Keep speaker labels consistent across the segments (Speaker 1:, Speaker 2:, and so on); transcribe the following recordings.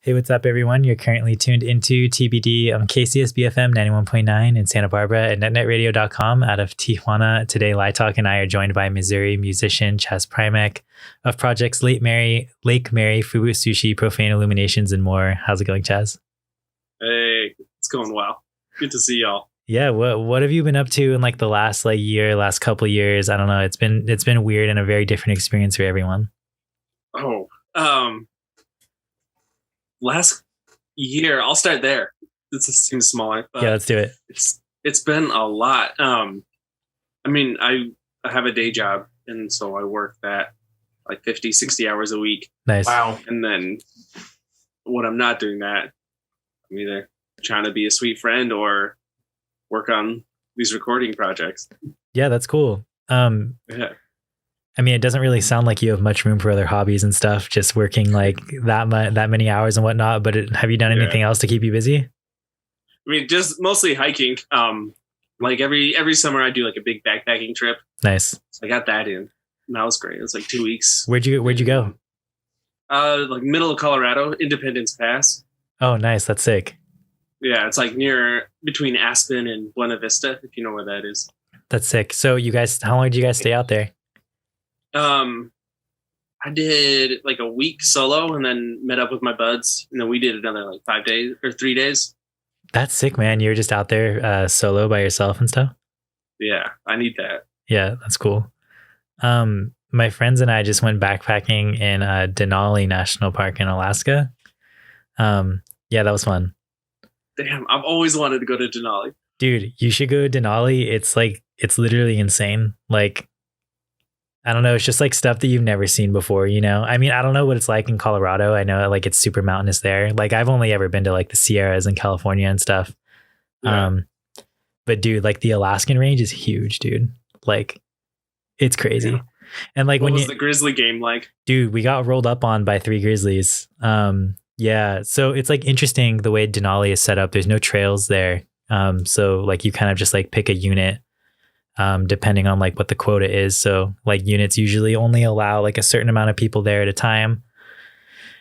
Speaker 1: Hey, what's up, everyone? You're currently tuned into TBD on KCSB FM 91.9 in Santa Barbara and netnetradio.com out of Tijuana. Today, Lietoc and I are joined by Missouri musician Chaz Prymek of projects Lake Mary, Fubu Sushi, Profane Illuminations, and more. How's it going, Chaz?
Speaker 2: Hey, it's going well. Good to see y'all.
Speaker 1: Yeah, what have you been up to in like the last last couple of years? I don't know. It's been weird and a very different experience for everyone.
Speaker 2: Last year, I'll start there. This seems smaller, but
Speaker 1: yeah, let's do it.
Speaker 2: It's been a lot. I have a day job, and so I work that like 50, 60 hours a week.
Speaker 1: Nice.
Speaker 2: Wow. And then when I'm not doing that, I'm either trying to be a sweet friend or work on these recording projects.
Speaker 1: Yeah, that's cool.
Speaker 2: Yeah.
Speaker 1: I mean, it doesn't really sound like you have much room for other hobbies and stuff, just working like that many hours and whatnot. But have you done anything else to keep you busy?
Speaker 2: I mean, just mostly hiking. Like every summer I do like a big backpacking trip.
Speaker 1: Nice.
Speaker 2: So I got that in. And that was great. It was like 2 weeks.
Speaker 1: Where'd you go?
Speaker 2: Like middle of Colorado, Independence Pass.
Speaker 1: Oh, nice. That's sick.
Speaker 2: Yeah, it's like between Aspen and Buena Vista, if you know where that is.
Speaker 1: That's sick. So how long did you guys stay out there?
Speaker 2: I did like a week solo and then met up with my buds, and then we did another like 5 days or 3 days.
Speaker 1: That's sick, man. You were just out there solo by yourself and stuff?
Speaker 2: Yeah, I need that.
Speaker 1: Yeah, that's cool. My friends and I just went backpacking in Denali National Park in Alaska. Yeah, that was fun.
Speaker 2: Damn, I've always wanted to go to Denali.
Speaker 1: Dude, you should go to Denali. It's literally insane. Like, I don't know. It's just like stuff that you've never seen before, you know? I mean, I don't know what it's like in Colorado. I know like it's super mountainous there. Like I've only ever been to like the Sierras in California and stuff. Yeah. But dude, like the Alaskan range is huge, dude. Like it's crazy. Yeah. And like
Speaker 2: what was the grizzly game like?
Speaker 1: Dude, we got rolled up on by 3 grizzlies. Yeah. So it's like interesting the way Denali is set up. There's no trails there. So like you kind of just like pick a unit. Depending on like what the quota is. So like units usually only allow like a certain amount of people there at a time.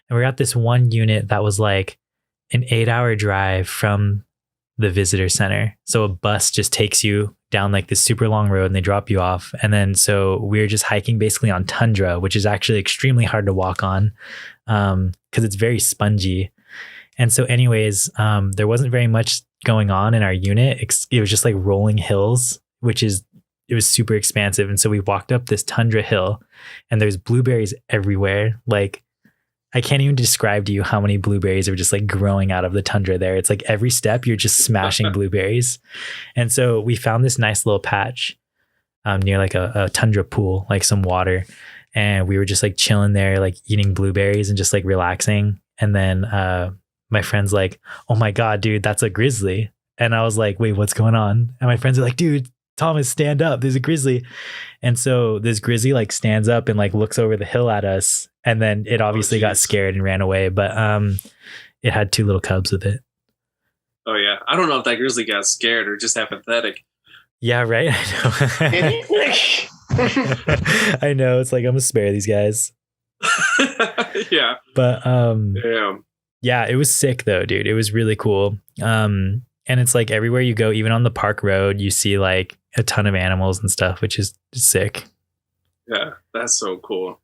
Speaker 1: And we got this one unit that was like an 8-hour drive from the visitor center. So a bus just takes you down like this super long road and they drop you off. And then so we're just hiking basically on tundra, which is actually extremely hard to walk on because it's very spongy. And so anyways, there wasn't very much going on in our unit. It was just like rolling hills, it was super expansive. And so we walked up this tundra hill and there's blueberries everywhere. Like I can't even describe to you how many blueberries are just like growing out of the tundra there. It's like every step you're just smashing blueberries. And so we found this nice little patch near like a tundra pool, like some water. And we were just like chilling there, like eating blueberries and just like relaxing. And then my friend's like, oh my God, dude, that's a grizzly. And I was like, wait, what's going on? And my friends are like, dude, Thomas, stand up. There's a grizzly. And so this grizzly like stands up and like looks over the hill at us. And then it obviously got scared and ran away. But it had 2 little cubs with it.
Speaker 2: Oh, yeah. I don't know if that grizzly got scared or just apathetic.
Speaker 1: Yeah, right. I know. I know. It's like, I'm going to spare these guys.
Speaker 2: Yeah.
Speaker 1: But yeah, it was sick though, dude. It was really cool. And it's like everywhere you go, even on the park road, you see like a ton of animals and stuff, which is sick.
Speaker 2: Yeah, that's so cool.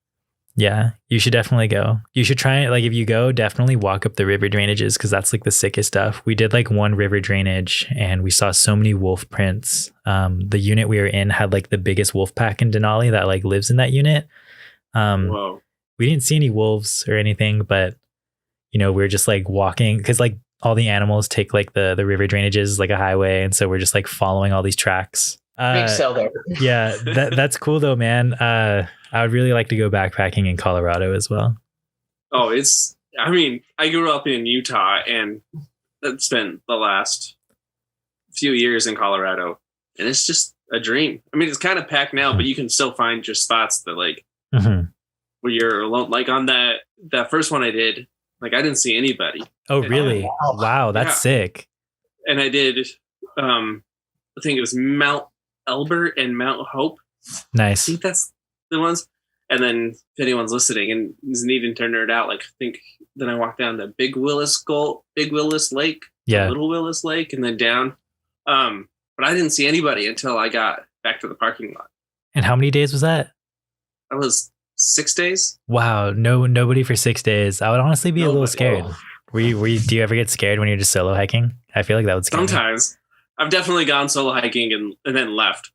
Speaker 1: Yeah, you should definitely go. You should try it. Like if you go, definitely walk up the river drainages because that's like the sickest stuff. We did like one river drainage and we saw so many wolf prints. The unit we were in had like the biggest wolf pack in Denali that like lives in that unit.
Speaker 2: Whoa.
Speaker 1: We didn't see any wolves or anything, but you know, we're just like walking because like all the animals take like the river drainages like a highway. And so we're just like following all these tracks.
Speaker 3: Big sell there.
Speaker 1: Yeah, that's cool though, man. I would really like to go backpacking in Colorado as well.
Speaker 2: Oh, I grew up in Utah and spent the last few years in Colorado. And it's just a dream. I mean, it's kind of packed now, but you can still find just spots that like where you're alone. Like on that first one I did, like I didn't see anybody.
Speaker 1: Oh, really? Wow, that's sick.
Speaker 2: And I did, I think it was Mount Elbert and Mount Hope.
Speaker 1: Nice.
Speaker 2: I think that's the ones. And then if anyone's listening and is needing to nerd out, like I think then I walked down to Big Willis Lake, Little Willis Lake, and then down. But I didn't see anybody until I got back to the parking lot.
Speaker 1: And how many days was that?
Speaker 2: That was 6 days.
Speaker 1: Wow, nobody for 6 days. I would honestly be a little scared. Do you ever get scared when you're just solo hiking? I feel like that would scare me.
Speaker 2: Sometimes. I've definitely gone solo hiking and then left.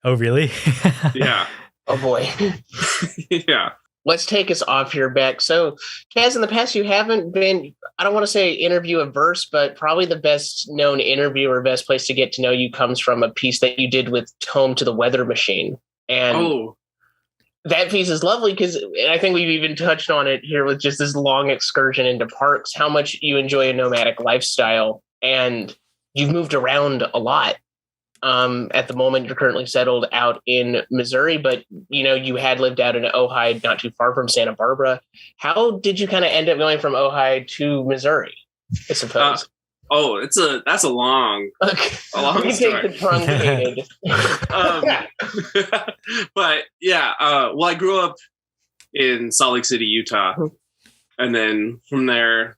Speaker 1: Oh, really?
Speaker 2: Yeah.
Speaker 3: Oh boy.
Speaker 2: Yeah.
Speaker 3: Let's take us off here, Beck. So, Chaz, in the past, you haven't been, I don't want to say interview averse, but probably the best known interview or best place to get to know you comes from a piece that you did with Tome to the Weather Machine. And that piece is lovely because I think we've even touched on it here with just this long excursion into parks, how much you enjoy a nomadic lifestyle. And you've moved around a lot. At the moment, you're currently settled out in Missouri, but you had lived out in Ojai, not too far from Santa Barbara. How did you kind of end up going from Ojai to Missouri? I suppose.
Speaker 2: That's a long story.
Speaker 3: Take the truncated.
Speaker 2: But yeah, well, I grew up in Salt Lake City, Utah, and then from there,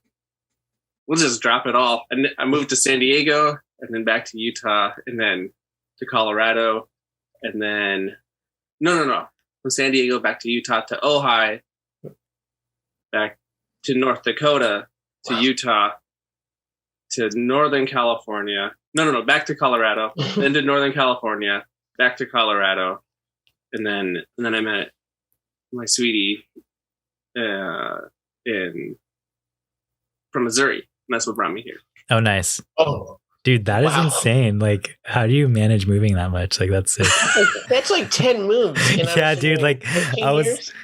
Speaker 2: we'll just drop it all. And I moved to San Diego, and then back to Utah, and then to Colorado, and then no, from San Diego back to Utah to Ojai, back to North Dakota to Utah to Northern California. No, back to Colorado, then to Northern California, back to Colorado, and then I met my sweetie from Missouri, and that's what brought me here.
Speaker 1: Oh, nice.
Speaker 3: Oh.
Speaker 1: Dude, that is insane. Like, how do you manage moving that much? Like, that's sick.
Speaker 3: That's like 10 moves.
Speaker 1: Yeah, dude. Like,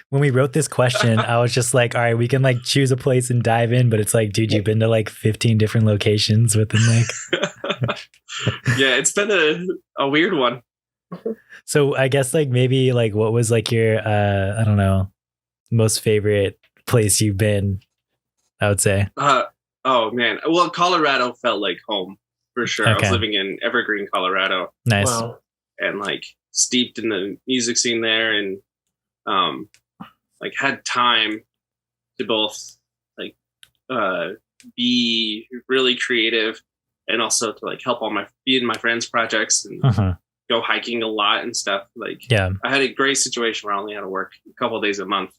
Speaker 1: when we wrote this question, I was just like, all right, we can like choose a place and dive in. But it's like, dude, you've been to like 15 different locations within like.
Speaker 2: Yeah, it's been a weird one.
Speaker 1: So I guess like maybe like what was like your, I don't know, most favorite place you've been, I would say.
Speaker 2: Oh, man. Well, Colorado felt like home. For sure.
Speaker 1: Okay.
Speaker 2: I was living in Evergreen, Colorado.
Speaker 1: Nice.
Speaker 3: Wow.
Speaker 2: And like steeped in the music scene there, and like had time to both like be really creative and also to like help be in my friends' projects and go hiking a lot and stuff. Like,
Speaker 1: yeah, I
Speaker 2: had a great situation where I only had to work a couple of days a month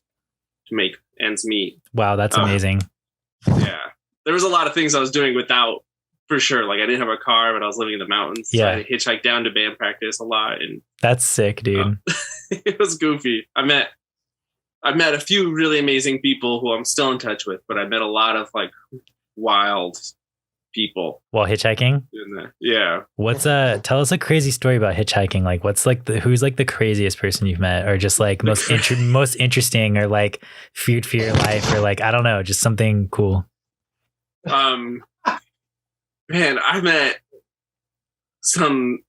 Speaker 2: to make ends meet.
Speaker 1: Wow, that's amazing.
Speaker 2: Yeah. There was a lot of things I was doing without. For sure. Like I didn't have a car, but I was living in the mountains. So I hitchhiked down to band practice a lot. And
Speaker 1: that's sick, dude.
Speaker 2: It was goofy. I met a few really amazing people who I'm still in touch with, but I met a lot of like wild people
Speaker 1: while hitchhiking.
Speaker 2: Yeah.
Speaker 1: What's tell us a crazy story about hitchhiking. Like what's like who's like the craziest person you've met, or just like most interesting, or like feared for your life, or like, I don't know, just something cool.
Speaker 2: Man, I met some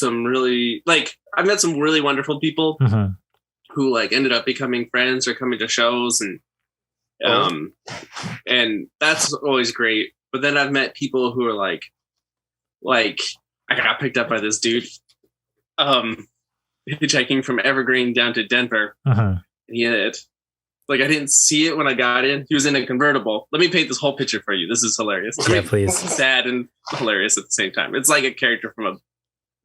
Speaker 2: really I met some really wonderful people who like ended up becoming friends or coming to shows, and and that's always great. But then I've met people who are like I got picked up by this dude hitchhiking from Evergreen down to Denver. And he had it. Like, I didn't see it when I got in. He was in a convertible. Let me paint this whole picture for you. This is hilarious.
Speaker 1: Yeah, please.
Speaker 2: Sad and hilarious at the same time. It's like a character from a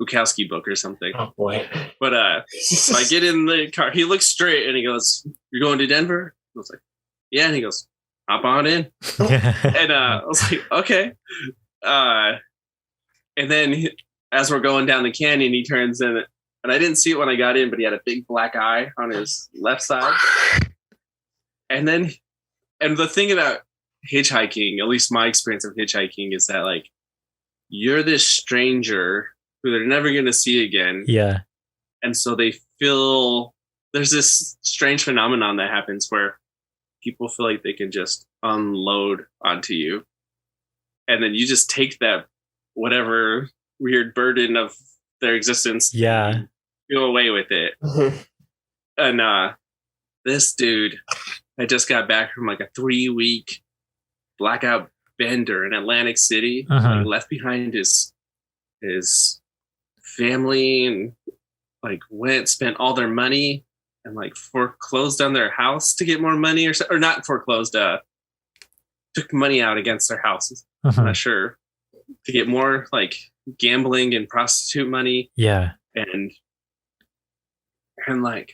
Speaker 2: Bukowski book or something.
Speaker 3: Oh, boy.
Speaker 2: But so I get in the car. He looks straight and he goes, "You're going to Denver?" I was like, "Yeah." And he goes, "Hop on in." And I was like, "Okay." And then as we're going down the canyon, he turns in. And I didn't see it when I got in, but he had a big black eye on his left side. And the thing about hitchhiking, at least my experience of hitchhiking, is that like you're this stranger who they're never going to see again.
Speaker 1: Yeah.
Speaker 2: And so they feel there's this strange phenomenon that happens where people feel like they can just unload onto you. And then you just take that whatever weird burden of their existence.
Speaker 1: Yeah.
Speaker 2: Go away with it. And this dude, I just got back from like a 3-week blackout bender in Atlantic City. He left behind his family and like spent all their money and like foreclosed on their house to get more money, or not foreclosed, took money out against their houses. I'm not sure, to get more like gambling and prostitute money.
Speaker 1: Yeah.
Speaker 2: And like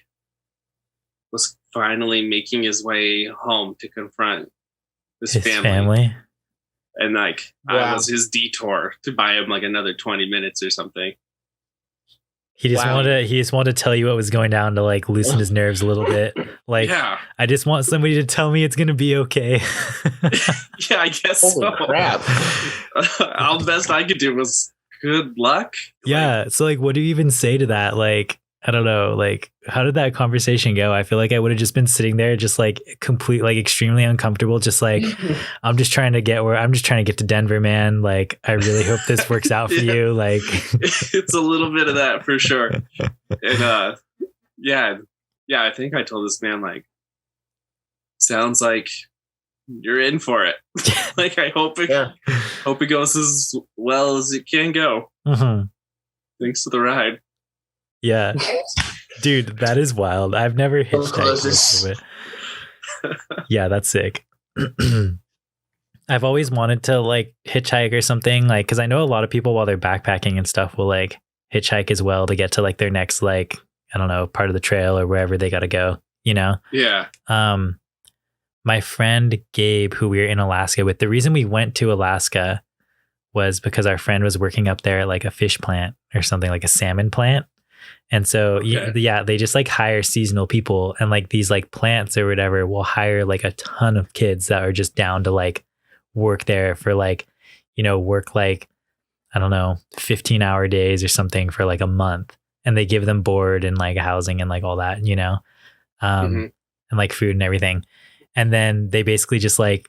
Speaker 2: was finally making his way home to confront his family. And like, I was his detour to buy him like another 20 minutes or something.
Speaker 1: He just wanted to tell you what was going down to like loosen his nerves a little bit. Like, I just want somebody to tell me it's going to be okay.
Speaker 2: Yeah, I guess
Speaker 3: Holy crap.
Speaker 2: All the best I could do was good luck.
Speaker 1: Yeah. So like, what do you even say to that? Like, I don't know. Like, how did that conversation go? I feel like I would have just been sitting there just like extremely uncomfortable. Just like, I'm just trying to get to Denver, man. Like, I really hope this works out for you. Like,
Speaker 2: it's a little bit of that for sure. And I think I told this man, like, sounds like you're in for it. Like, I hope it goes as well as it can go. Thanks for the ride.
Speaker 1: Yeah. Dude, that is wild. I've never hitchhiked. Yeah, that's sick. I've always wanted to like hitchhike or something, like, because I know a lot of people while they're backpacking and stuff will like hitchhike as well to get to like their next, like, I don't know, part of the trail or wherever they got to go, you know?
Speaker 2: Yeah.
Speaker 1: My friend Gabe, who we were in Alaska with, the reason we went to Alaska was because our friend was working up there at like a fish plant or something, like a salmon plant. And so, they just like hire seasonal people, and like these like plants or whatever will hire like a ton of kids that are just down to like work there for like, you know, work like, I don't know, 15-hour days or something for like a month. And they give them board and like housing and like all that, you know, and like food and everything. And then they basically just like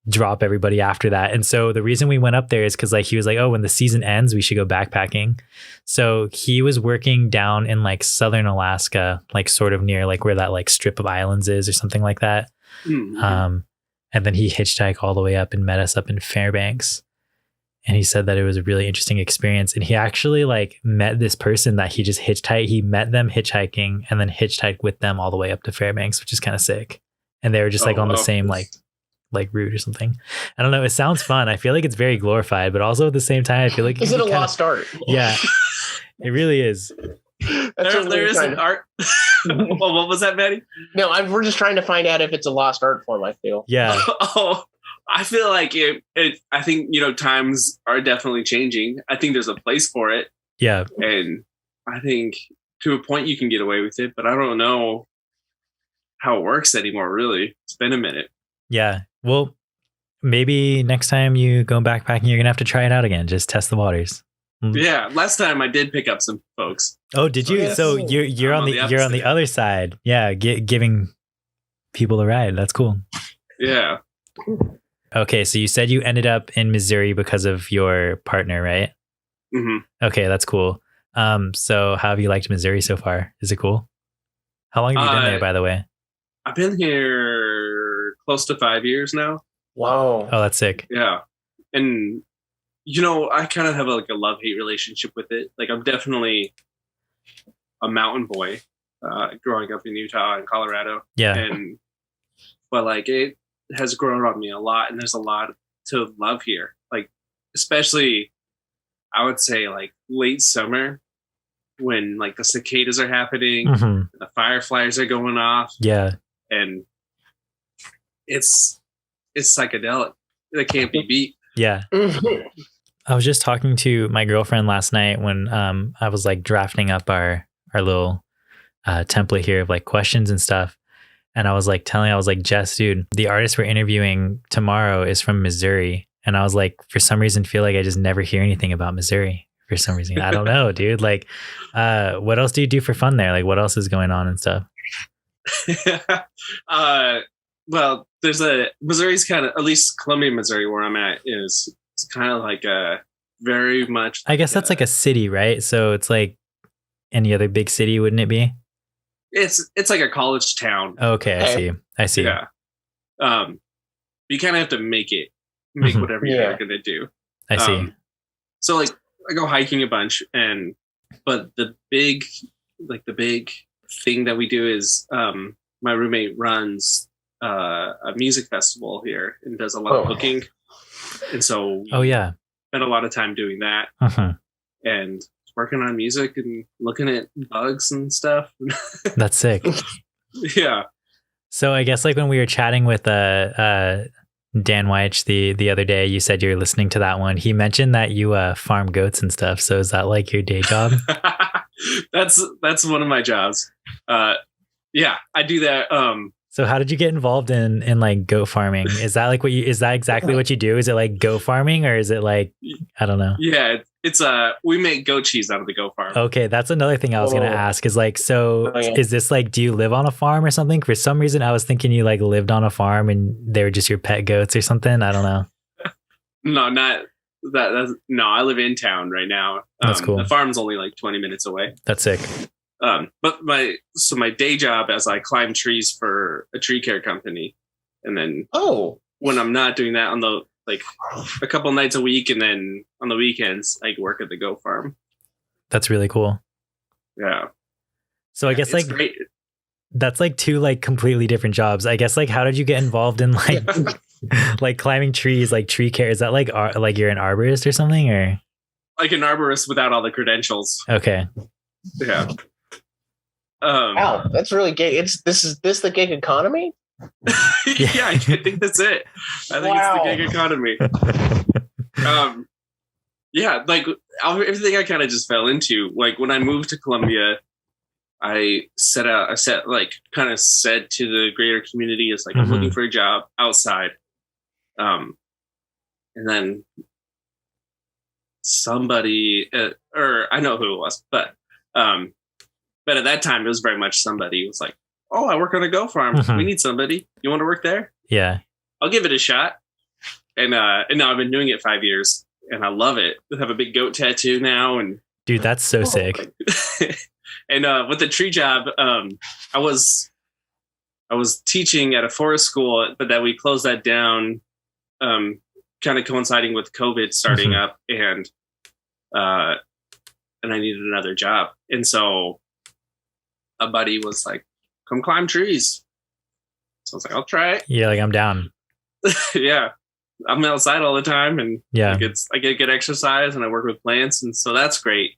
Speaker 1: drop everybody after that. And so the reason we went up there is because like he was like, oh, when the season ends, we should go backpacking. So he was working down in like southern Alaska, like sort of near like where that like strip of islands is or something like that. And then he hitchhiked all the way up and met us up in Fairbanks. And he said that it was a really interesting experience. And he actually like met this person that he just hitchhiked. He met them hitchhiking and then hitchhiked with them all the way up to Fairbanks, which is kind of sick. And they were just like on the same like route or something. I don't know. It sounds fun. I feel like it's very glorified, but also at the same time, I feel like
Speaker 3: is it a lost art?
Speaker 1: Yeah, it really is.
Speaker 2: There is an art. Well, what was that, Maddie?
Speaker 3: No, we're just trying to find out if it's a lost art form. I feel.
Speaker 1: Yeah.
Speaker 2: I feel like it. I think, you know, times are definitely changing. I think there's a place for it.
Speaker 1: Yeah.
Speaker 2: And I think to a point you can get away with it, but I don't know how it works anymore. Really, it's been a minute.
Speaker 1: Yeah. Well, maybe next time you go backpacking, you're gonna have to try it out again. Just test the waters.
Speaker 2: Yeah. Last time I did pick up some folks.
Speaker 1: Oh, did you?
Speaker 2: Yes.
Speaker 1: So you're on the other side. Yeah, giving people a ride. That's cool.
Speaker 2: Yeah.
Speaker 1: Okay, so you said you ended up in Missouri because of your partner, right? Okay, that's cool. So how have you liked Missouri so far? Is it cool? How long have you been there, by the way?
Speaker 2: I've been here close to 5 years now.
Speaker 3: Wow.
Speaker 1: Oh, that's sick.
Speaker 2: Yeah. And, you know, I kind of have a love-hate relationship with it. Like, I'm definitely a mountain boy growing up in Utah and Colorado.
Speaker 1: Yeah.
Speaker 2: But like, it has grown on me a lot, and there's a lot to love here. Like, especially, I would say like late summer when like the cicadas are happening, the fireflies are going off.
Speaker 1: Yeah.
Speaker 2: And it's psychedelic. It can't be beat.
Speaker 1: Yeah. I was just talking to my girlfriend last night when I was like drafting up our little template here of like questions and stuff. And I was like Jess, dude, the artist we're interviewing tomorrow is from Missouri. And I was like, for some reason, feel like I just never hear anything about Missouri for some reason. I don't know, dude. Like, what else do you do for fun there? Like, what else is going on and stuff?
Speaker 2: Well, Missouri's kind of, at least Columbia, Missouri, where I'm at, it's kind of like a very much.
Speaker 1: I guess that's like a city, right? So it's like any other big city, wouldn't it be?
Speaker 2: It's like a college town.
Speaker 1: Okay, I see.
Speaker 2: Yeah. You kind of have to make whatever you're going to do.
Speaker 1: I see.
Speaker 2: So like I go hiking a bunch, but the big thing that we do is my roommate runs a music festival here and does a lot of booking. And so we spend a lot of time doing that and working on music and looking at bugs and stuff.
Speaker 1: That's sick.
Speaker 2: Yeah.
Speaker 1: So I guess like when we were chatting with Dan Weich the other day, you said you're listening to that one. He mentioned that you farm goats and stuff. So is that like your day job?
Speaker 2: That's one of my jobs. Yeah, I do that.
Speaker 1: So how did you get involved in like goat farming? Is that like is that exactly what you do? Is it like goat farming or is it like, I don't know.
Speaker 2: Yeah, it's we make goat cheese out of the goat farm.
Speaker 1: Okay, that's another thing I was going to ask is like, so is this like, do you live on a farm or something? For some reason, I was thinking you like lived on a farm and they were just your pet goats or something. I don't know.
Speaker 2: No, not that. No, I live in town right now.
Speaker 1: That's cool.
Speaker 2: The farm's only like 20 minutes away.
Speaker 1: That's sick.
Speaker 2: But my day job is I climb trees for a tree care company, and then when I'm not doing that on the like a couple nights a week, and then on the weekends I work at the goat farm.
Speaker 1: That's really cool.
Speaker 2: Yeah.
Speaker 1: So I guess like
Speaker 2: great.
Speaker 1: That's like two like completely different jobs. I guess like how did you get involved in like like climbing trees, like tree care? Is that like you're an arborist or something or
Speaker 2: like an arborist without all the credentials?
Speaker 1: Okay.
Speaker 2: Yeah.
Speaker 3: Wow, that's really gig. Is this the gig economy?
Speaker 2: Yeah, I think that's it. I think it's the gig economy. Yeah, like everything I kind of just fell into. Like when I moved to Columbia, I said to the greater community, it's like I'm looking for a job outside. And then somebody, or I know who it was, but at that time it was very much somebody was like, "Oh, I work on a goat farm. We need somebody. You want to work there?
Speaker 1: Yeah,
Speaker 2: I'll give it a shot." And now I've been doing it 5 years, and I love it. I have a big goat tattoo now, and
Speaker 1: dude, that's so sick.
Speaker 2: And with the tree job, I was teaching at a forest school, but that we closed that down, kind of coinciding with COVID starting up, and I needed another job, and so a buddy was like, "Come climb trees." So I was like, "I'll try it."
Speaker 1: Yeah, like I'm down.
Speaker 2: Yeah, I'm outside all the time, and
Speaker 1: yeah,
Speaker 2: I get good exercise, and I work with plants, and so that's great.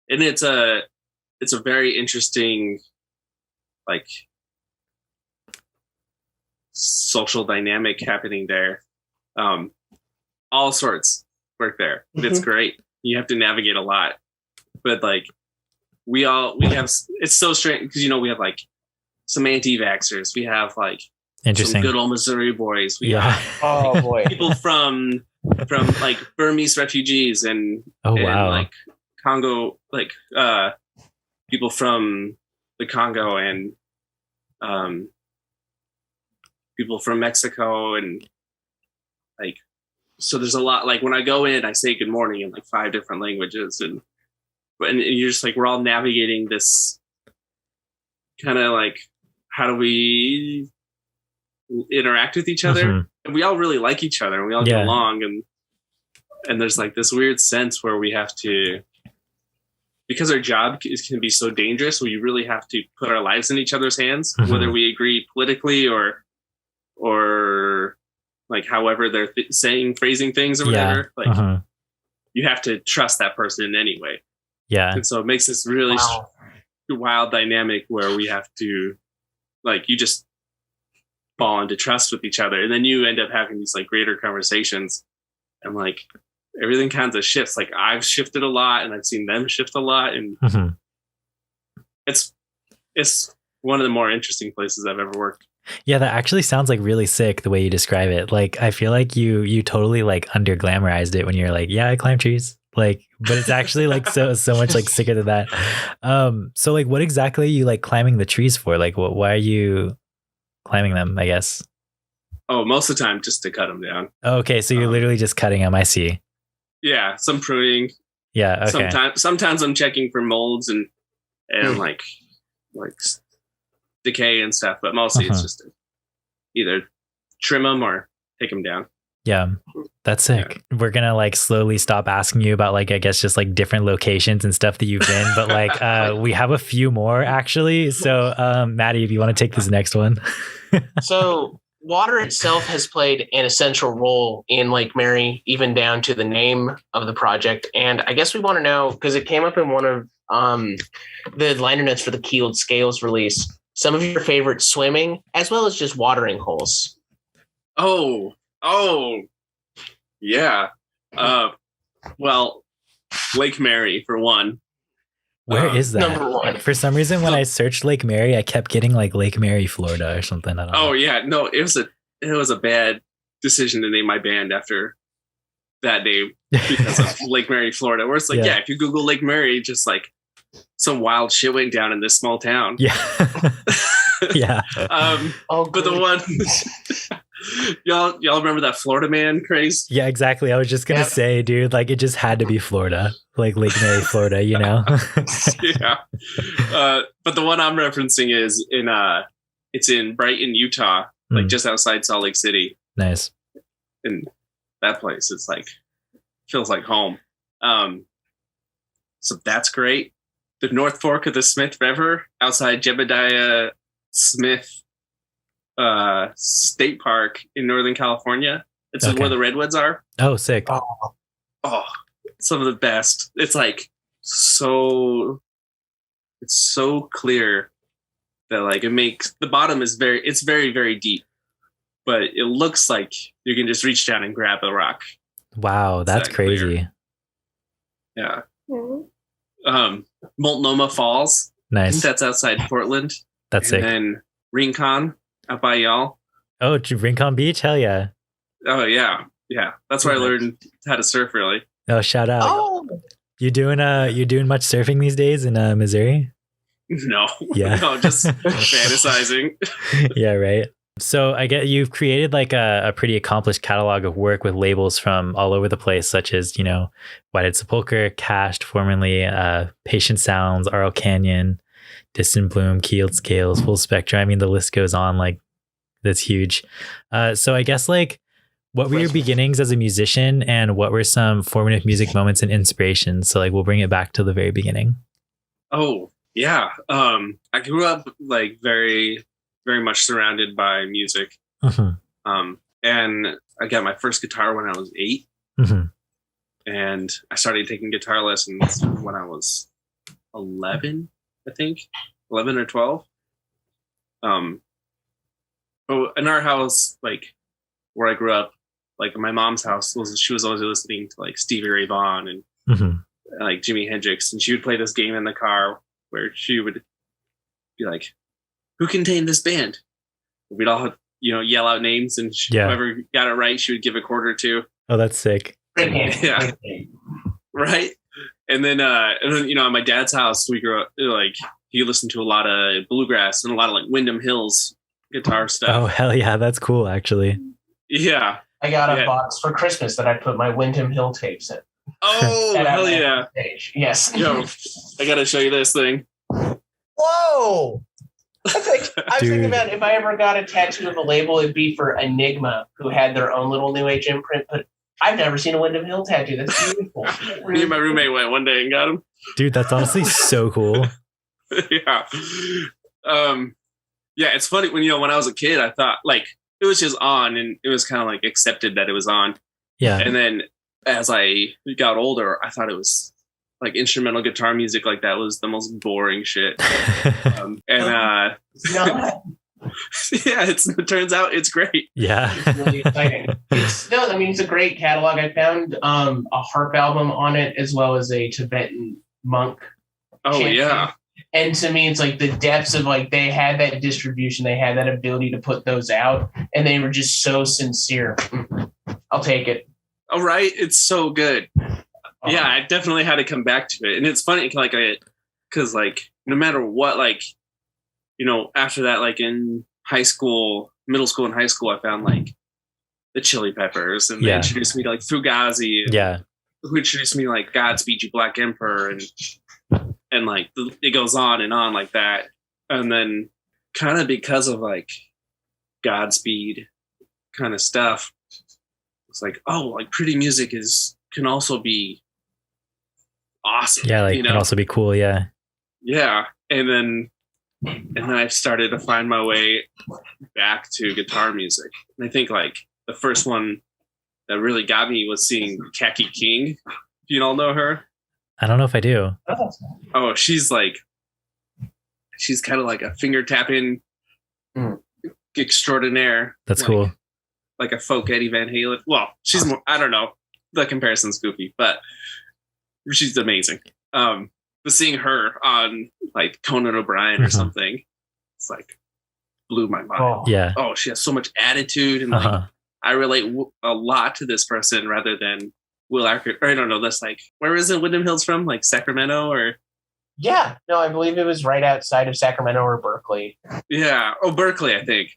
Speaker 2: And it's a very interesting, like, social dynamic happening there. All sorts work there. It's great. You have to navigate a lot, but like we have, it's so strange because we have like some anti-vaxxers. We have like some good old Missouri boys. We have people from like Burmese refugees and like Congo, like people from the Congo and people from Mexico, and like, so there's a lot. Like when I go in, I say good morning in like 5 different languages, and you're just like, we're all navigating this kind of like, how do we interact with each other? And we all really like each other, and we all get along, and there's like this weird sense where we have to, because our job can be so dangerous, we really have to put our lives in each other's hands, whether we agree politically or like however they're phrasing things or whatever. Like you have to trust that person anyway. Yeah. And so it makes this really wild dynamic where we have to, like, you just fall into trust with each other, and then you end up having these like greater conversations, and like everything kind of shifts. Like I've shifted a lot, and I've seen them shift a lot, and it's one of the more interesting places I've ever worked.
Speaker 1: Yeah, that actually sounds like really sick the way you describe it. Like I feel like you totally like under glamorized it when you're like, yeah, I climb trees. Like, but it's actually like so much like sicker than that. So like what exactly are you like climbing the trees for? Like why are you climbing them, I guess?
Speaker 2: Oh, most of the time just to cut them down.
Speaker 1: Okay, so you're literally just cutting them. I see. Yeah,
Speaker 2: some pruning.
Speaker 1: Yeah, okay.
Speaker 2: Sometimes I'm checking for molds and like decay and stuff, but mostly it's just to either trim them or take them down.
Speaker 1: Yeah. That's sick. Yeah. We're gonna like slowly stop asking you about like I guess just like different locations and stuff that you've been, but like we have a few more actually. So Maddie, if you want to take this next one.
Speaker 3: So water itself has played an essential role in Lake Mary, even down to the name of the project. And I guess we want to know, because it came up in one of the liner notes for the Keeled Scales release, some of your favorite swimming as well as just watering holes.
Speaker 2: Oh, yeah. Well, Lake Mary for one.
Speaker 1: Where is that?
Speaker 3: Number one.
Speaker 1: For some reason, when I searched Lake Mary, I kept getting like Lake Mary, Florida, or something. I don't know.
Speaker 2: Yeah, no, it was a bad decision to name my band after that name because of Lake Mary, Florida. Where it's like, if you Google Lake Mary, just like some wild shit went down in this small town.
Speaker 1: Yeah. Yeah.
Speaker 2: But the one y'all remember that Florida man craze?
Speaker 1: Yeah, exactly. I was just gonna say, dude, like it just had to be Florida, like Lake Mary, Florida, you know?
Speaker 2: Yeah. But the one I'm referencing is it's in Brighton, Utah, like just outside Salt Lake City.
Speaker 1: Nice.
Speaker 2: And that place, it's like feels like home. So that's great. The North Fork of the Smith River outside Jebediah Smith State Park in Northern California. It's where the redwoods are.
Speaker 1: Oh, sick.
Speaker 2: Oh, some of the best. It's like so clear that like it makes the bottom is very, very deep, but it looks like you can just reach down and grab a rock.
Speaker 1: Wow, that's crazy.
Speaker 2: Clear. Yeah. Multnomah Falls.
Speaker 1: Nice.
Speaker 2: I think that's outside Portland.
Speaker 1: That's sick.
Speaker 2: And then Rincon out by y'all.
Speaker 1: Oh, Rincon Beach? Hell yeah.
Speaker 2: Oh yeah. Yeah. That's where I learned how to surf really.
Speaker 1: Oh, shout out.
Speaker 3: Oh,
Speaker 1: you doing much surfing these days in Missouri?
Speaker 2: No.
Speaker 1: Yeah.
Speaker 2: No, just fantasizing.
Speaker 1: Yeah, right. So I get you've created like a pretty accomplished catalog of work with labels from all over the place, such as, you know, Whitehead Sepulchre, Cashed, formerly Patient Sounds, RL Canyon, Distant Bloom, Keeled Scales, Full Spectrum. I mean, the list goes on, like that's huge. So I guess like what were your beginnings as a musician and what were some formative music moments and inspirations? So like we'll bring it back to the very beginning.
Speaker 2: Oh, yeah. I grew up like very, very much surrounded by music.
Speaker 1: Mm-hmm.
Speaker 2: And I got my first guitar when I was 8.
Speaker 1: Mm-hmm.
Speaker 2: And I started taking guitar lessons when I was 11, I think. 11 or 12. But in our house, like where I grew up, like my mom's house, she was always listening to like Stevie Ray Vaughan and like Jimi Hendrix. And she would play this game in the car where she would be like, who contained this band? We'd all, yell out names, and whoever got it right, she would give a quarter to.
Speaker 1: Oh, that's sick.
Speaker 2: Yeah. Right. And then, at my dad's house, we grew up, like, he listened to a lot of bluegrass and a lot of like Wyndham Hills guitar stuff.
Speaker 1: Oh, hell yeah. That's cool, actually.
Speaker 2: Yeah.
Speaker 3: I got a box for Christmas that I put my Wyndham Hill tapes in.
Speaker 2: Oh, hell yeah.
Speaker 3: Yes.
Speaker 2: Yo, I got to show you this thing.
Speaker 3: Whoa. I was thinking about if I ever got a tattoo of a label, it'd be for Enigma, who had their own little New Age imprint. But I've never seen a Wyndham Hill tattoo. That's beautiful.
Speaker 2: Me and my roommate went one day and got him.
Speaker 1: Dude, that's honestly so cool.
Speaker 2: Yeah. Yeah, it's funny when I was a kid, I thought like it was just on and it was kind of like accepted that it was on.
Speaker 1: Yeah.
Speaker 2: And then as I got older, I thought it was like instrumental guitar music like that was the most boring shit. Yeah, it turns out it's great.
Speaker 1: Yeah.
Speaker 3: It's really exciting. It's a great catalog. I found a harp album on it as well as a Tibetan monk.
Speaker 2: Oh,
Speaker 3: chanting.
Speaker 2: yeah.
Speaker 3: And to me, it's like the depths of like they had that distribution, they had that ability to put those out, and they were just so sincere. I'll take it.
Speaker 2: All right, it's so good. Yeah, I definitely had to come back to it, and it's funny, like because like no matter what, like after that, like in high school, middle school, and high school, I found like the Chili Peppers, and they introduced me to like Fugazi, and who introduced me to like Godspeed You Black Emperor, and like it goes on and on like that, and then kind of because of like Godspeed kind of stuff, it's like, oh, like pretty music can also be awesome.
Speaker 1: Yeah, like can also be cool. Yeah.
Speaker 2: Yeah. And then I started to find my way back to guitar music. And I think like the first one that really got me was seeing Khaki King. Do you all know her?
Speaker 1: I don't know if I do.
Speaker 2: Oh, she's kind of like a finger tapping extraordinaire.
Speaker 1: That's cool.
Speaker 2: Like a folk Eddie Van Halen. Well, she's more, I don't know. The comparison's goofy, but she's amazing. But seeing her on like Conan O'Brien or something, it's like blew my mind.
Speaker 1: Yeah.
Speaker 2: Oh, she has so much attitude, and like I relate a lot to this person rather than Will Acker. Or I don't know. That's like, where is it? Windham Hills from? Like Sacramento or?
Speaker 3: Yeah. No, I believe it was right outside of Sacramento or Berkeley.
Speaker 2: Yeah. Oh, Berkeley, I think.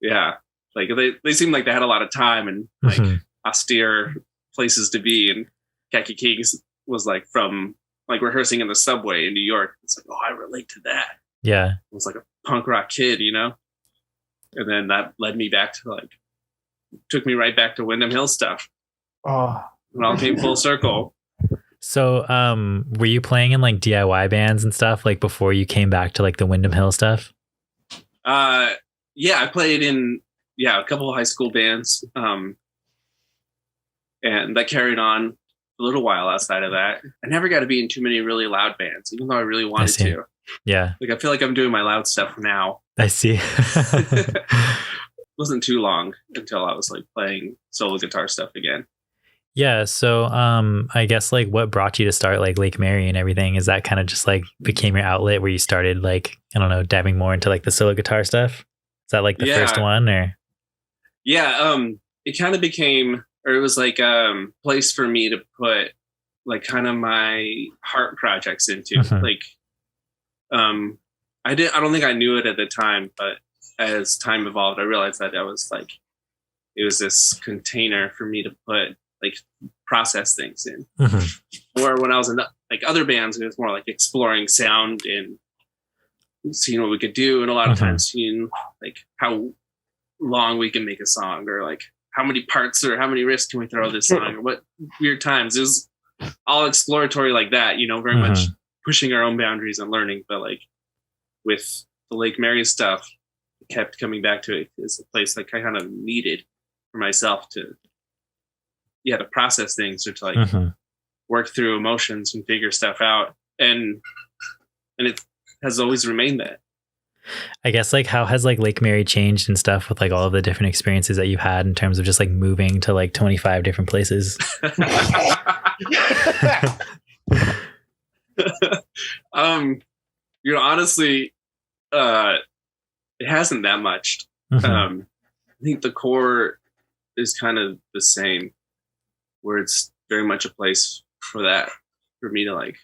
Speaker 2: Yeah. Like they seemed like they had a lot of time and like austere places to be. And Khaki Kings was like from like rehearsing in the subway in New York. It's like, oh, I relate to that.
Speaker 1: Yeah.
Speaker 2: I was like a punk rock kid, you know? And then that led me back to like, took me right back to Windham Hill stuff.
Speaker 3: Oh.
Speaker 2: And all came full circle.
Speaker 1: So, were you playing in like DIY bands and stuff like before you came back to like the Windham Hill stuff?
Speaker 2: Yeah, I played in a couple of high school bands. And that carried on a little while outside of that. I never got to be in too many really loud bands, even though I really wanted to.
Speaker 1: Yeah.
Speaker 2: Like I feel like I'm doing my loud stuff now.
Speaker 1: I see.
Speaker 2: Wasn't too long until I was like playing solo guitar stuff again.
Speaker 1: Yeah. So I guess like what brought you to start like Lake Mary and everything? Is that kind of just like became your outlet where you started like, I don't know, dabbing more into like the solo guitar stuff? Is that like the first one or?
Speaker 2: Yeah. It kind of became, or it was like place for me to put like kind of my heart projects into. Like I don't think I knew it at the time, but as time evolved, I realized that it was this container for me to put like process things in. Or when I was in like other bands, it was more like exploring sound and seeing what we could do. And a lot of times seeing like how long we can make a song, or like how many parts or how many riffs can we throw this song, or what weird times. It was all exploratory like that, you know, very much pushing our own boundaries and learning. But like with the Lake Mary stuff, I kept coming back to it as a place like I kind of needed for myself to process things, or to like work through emotions and figure stuff out. And it has always remained that.
Speaker 1: I guess like how has like Lake Mary changed and stuff with like all of the different experiences that you've had in terms of just like moving to like 25 different places?
Speaker 2: You know, honestly, it hasn't that much. I think the core is kind of the same, where it's very much a place for me to like,